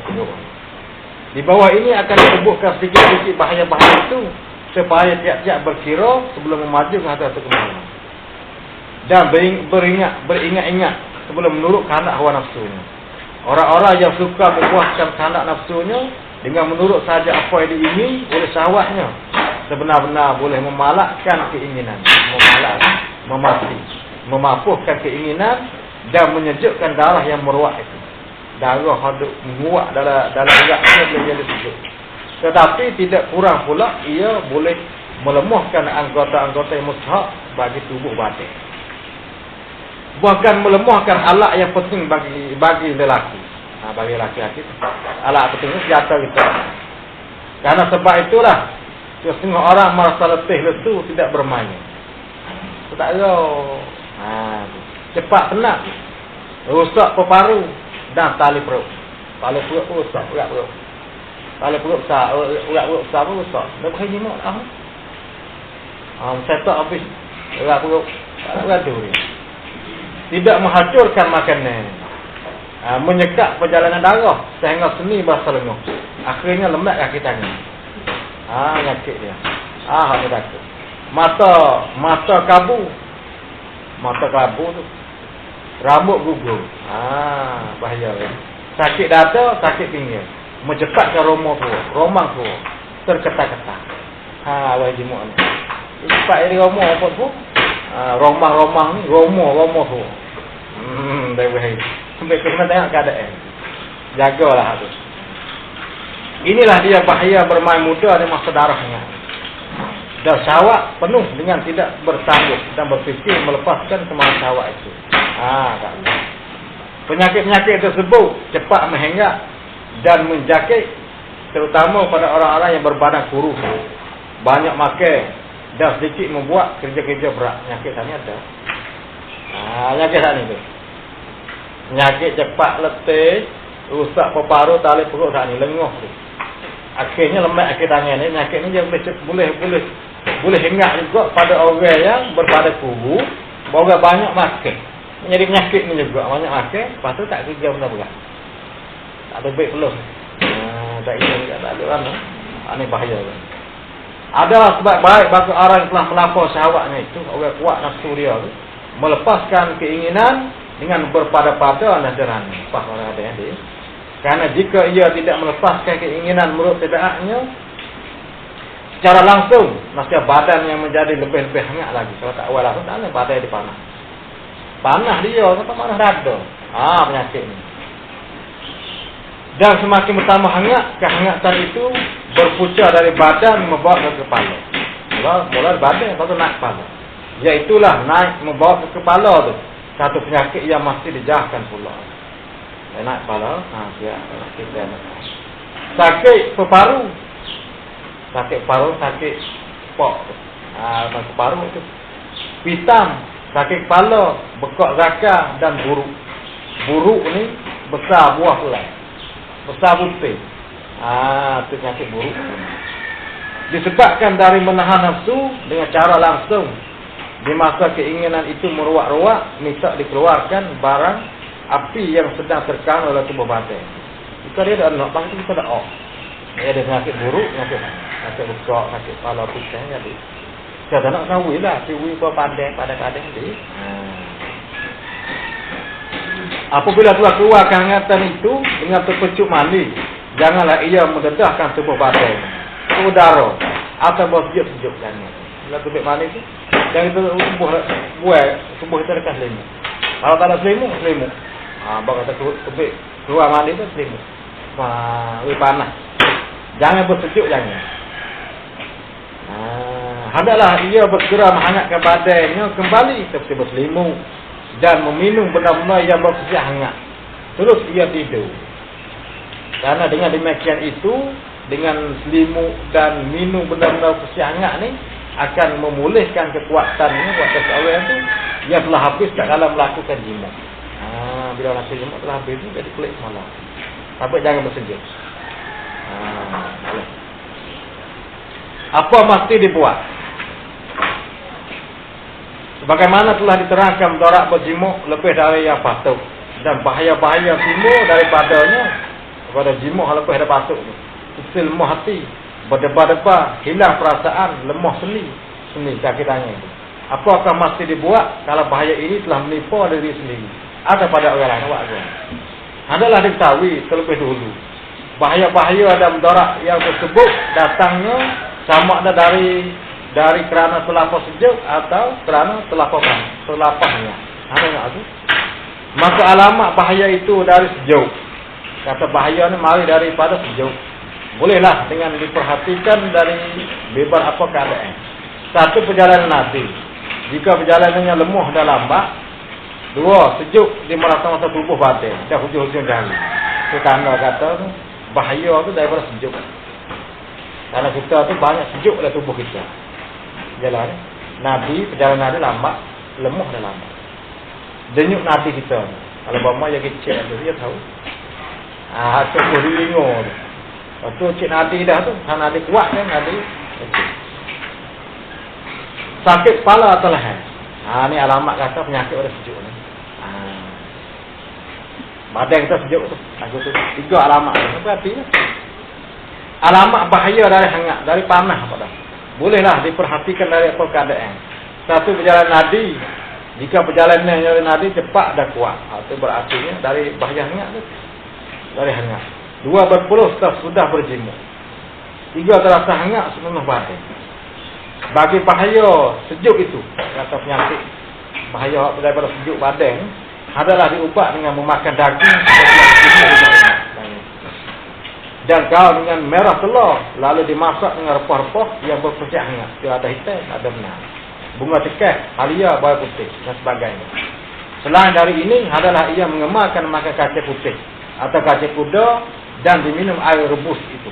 Di bawah ini akan disebutkan sedikit-sedikit bahaya-bahaya itu supaya tiap-tiap berkira sebelum memaju ke atas kemana. Dan beringat-ingat sebelum menurut kehendak hawa nafsunya. Orang-orang yang suka memuaskan kehendak nafsunya dengan menurut saja apa yang diingini oleh syahwatnya, sebenar-benar boleh memalakkan keinginan, memampuhkan keinginan dan menyejukkan darah yang meruak itu. Darah hadut menguak dalam uratnya boleh jadi sejuk. Tetapi tidak kurang pula ia boleh melemahkan anggota-anggota yang mustahak bagi tubuh badan. Bahkan melemahkan alat yang penting bagi lelaki. Bagi lelaki alat penting itu senjata kita. Karena sebab itulah setengah orang merasa letih lesu tidak bermain. Tak tahu. Cepat penat. Rosak paru dan tali perut. Tali perut pun rosak, urat perut. Tali perut besar, urat perut besar pun rosak. Dah pakai jimat dah. Saya tak habis urat perut. Tak gaduh dia. Tidak menghancurkan makanan. Menyekat perjalanan darah sehingga seni berasa lenguh. Akhirnya lembat kaki tangan. Nyakit dia. Ni takut. Mata kabu. Mata kabu tu. Rambut gugur. Bahaya ya. Sakit dada, sakit pinggir. Mencepatkan romang tu. Terketak-ketak. Wahai jemaah ni. Cepat jadi romang apa tu? Romang ni, romang tu. Dah bahaya. Sampai kena tengok keadaan. Jagalah tu. Inilah dia bahaya bermain muda di masa darahnya. Dan syahwat penuh dengan tidak bertangguh dan berfikir melepaskan semua syahwat itu. Tak boleh. Penyakit-penyakit tersebut cepat menghinggat dan menjakit terutama pada orang-orang yang berbadan kurus, banyak makan dan sedikit membuat kerja-kerja berat. Penyakit tadi ada. Penyakit tadi tu. Penyakit cepat letih, rusak paru-paru, tali perut tadi, lenguh tu. Akhirnya lembek akhir tangan ni. Penyakit ni dia boleh hinggap juga pada orang yang berpada kubu, orang banyak makan. Menjadi penyakit ni juga banyak makan, lepas tu tak kerja benar-benar. Tak ada baik peluh. Tak kerja juga tak ada mana. Ini bahaya kan. Ada sebab baik bagi orang yang telah melapor syahwatnya itu, orang kuat nafsu dia tu, melepaskan keinginan dengan berpada-pada dan pas orang ada yang dia. Kerana jika ia tidak melepaskan keinginan menurut tidaknya, secara langsung nasib badan yang menjadi lebih-lebih hangat lagi. Kalau tak awal langsung, tak ada badan dia panas. Panas dia, kata mana dada. Penyakit ni. Dan semakin bertambah hangat, kehangatan itu berpucar dari badan membawa ke kepala. Mula badan, lepas tu naik kepala. Iaitulah naik membawa ke kepala tu. Satu penyakit yang mesti dijahkan pula. Naik kepala, sakit paru. Sakit paru, sakit pok. Sakit paru tu. Pitam, sakit kepala, bekak zakar dan buruk. Buruk ni besar buah pula. Besar putih. Itu penyakit buruk. Disebabkan dari menahan nafsu dengan cara langsung. Di masa keinginan itu meruak-ruak, minta dikeluarkan barang api yang sedang terkang oleh tubuh badan. Jika dia ada nak, bangsa kita ada off. Dia ada penyakit buruk, sakit bekak, sakit kepala putih. Jadi kita nak tahu lah, kiwi pada-kadang dia. Apabila telah keluar kehangatan itu dengan terpecup mandi, janganlah ia mendedahkan tubuh badan, udara atau bersejuk-sejuk jangan. Bila tubik mandi tu, jangan kita tubuh kita dekat selimut. Kalau tak ada selimut. Baru kata tubik keluar mandi tu selimut. Lebih panas. Jangan bersejuk jangan. Hendaklah ia bersegera menghangatkan badannya kembali seperti berselimut dan meminum benda-benda yang bersifat hangat. Terus ia tidur. Karena dengan demikian itu, dengan selimut dan minum benda-benda bersifat hangat ni akan memulihkan kekuatannya buat seseorang tu yang telah habis tak dalam melakukan jima. Bila rasa jima telah habis tu jadi kulit semalam. Tapi jangan bersejuk. Apa mesti dibuat? Sebagaimana telah diterangkan mudarat berjimuk lebih dari yang patut dan bahaya-bahaya timbul daripadanya kepada jimuk lebih dari patut. Kecil lemah hati, berdebar-debar, hilang perasaan, lemah seni kaki tangan itu. Apakah mesti dibuat kalau bahaya ini telah menimpa diri sendiri atau pada orang lain? Adalah diketahui terlebih dahulu bahaya-bahaya dan mudarat yang tersebut datangnya sama ada dari kerana terlapor sejuk atau kerana terlapornya. Ada tak tu? Maka alamat bahaya itu dari sejuk. Kata bahaya ni mari daripada sejuk. Bolehlah dengan diperhatikan dari bebas apa keadaan. Satu, perjalanan nanti. Jika perjalanannya lemah dan lambat. Dua, sejuk di masa-masa tubuh batin. Dah hujung-hujung jalan. Itu tanda kata tu, bahaya tu daripada sejuk. Karena kita tu banyak sejuk dalam tubuh kita. Jalan Nabi, perjalanan dia lambat, lemah dan lambat. Denyut nadi kita. Kalau bama yang kecil tu, dia tahu. Cukup dilingur. Lepas tu cik nadi dah tu. Nadi kuat kan, nadi kecil. Sakit kepala atau leher. Ni alamat kata penyakit ada sejuk ni. Badan kita sejuk tu. Aku tu 3 alamat. Apa artinya? Alamat bahaya dari hangat, dari panas apa dah. Bolehlah diperhatikan dari apa keadaan. Satu, perjalanan nadi. Jika perjalanan nadi cepat dan kuat, itu berartinya dari bahaya hangat tu. Dari hangat. 2, berpeluh sudah berjimuk. 3, terasa hangat sepenuh badan. Bagi bahaya sejuk itu, kata penyakit bahaya daripada sejuk badan adalah diubat dengan memakan daging dan kau dengan merah telur lalu dimasak dengan rempah-rempah yang berpercik hangat. Dia ada hitam, ada benar. Bunga cekah, halia, bawang putih dan sebagainya. Selain dari ini adalah ia mengemalkan makan kacang putih atau kacang kuda dan diminum air rebus itu.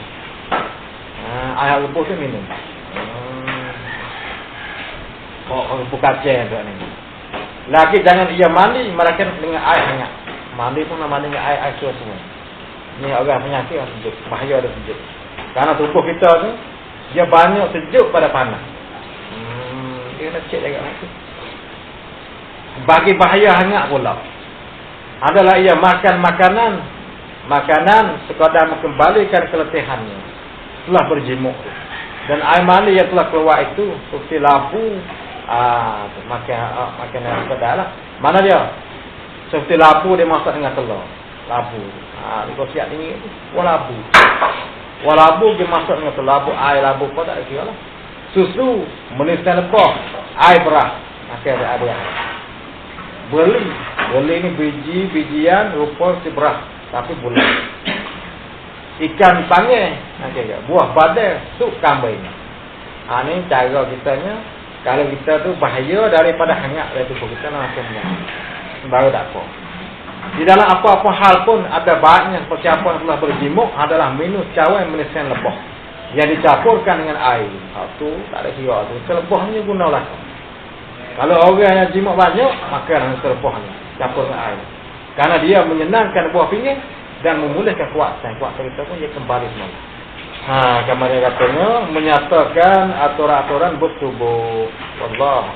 Air rebus itu minum. bukan ceng tu ni. Lagi jangan ia mandi mereka dengan air hangat. Mandi pun mandi dengan air suar semua. Ni orang penyakit yang sejuk, bahaya ada sejuk. Karena tubuh kita tu dia banyak sejuk pada panas. Dia nak cek jaga mati. Bagi bahaya hangat pula adalah ia makan makanan sekadar mengembalikan keletihannya setelah berjimuk. Dan air mani yang telah keluar itu seperti labu, makan yang sedap lah. Mana dia? Seperti labu dia masak dengan telur. Labu. Dia siap ni walabu. Walabu dia masak dengan telur. Labu, air labu pun tak kira lah. Susu, meniskan lebah, air beras. Makan ada. Beli ni bijian rupa si beras tapi bulat. Ikan panggil, buah badai, sup kambing. Ni cara kitanya. Kalau kita tu bahaya daripada hangat dari tubuh kita langsungnya. Baru tak apa. Di dalam apa-apa hal pun ada baiknya seperti apa yang telah berjimuk adalah minum cawan meniskan lebah yang dicampurkan dengan air. Tu tak ada kira tu. Lebahnya gunalah. Kalau orang yang jimuk banyak, makan lebahnya campur dengan air. Karena dia menyenangkan buah pinggang dan memulihkan kuatan kita pun dia kembali semula. Kemarin katanya menyatakan aturan-aturan bertubuh. Wallah.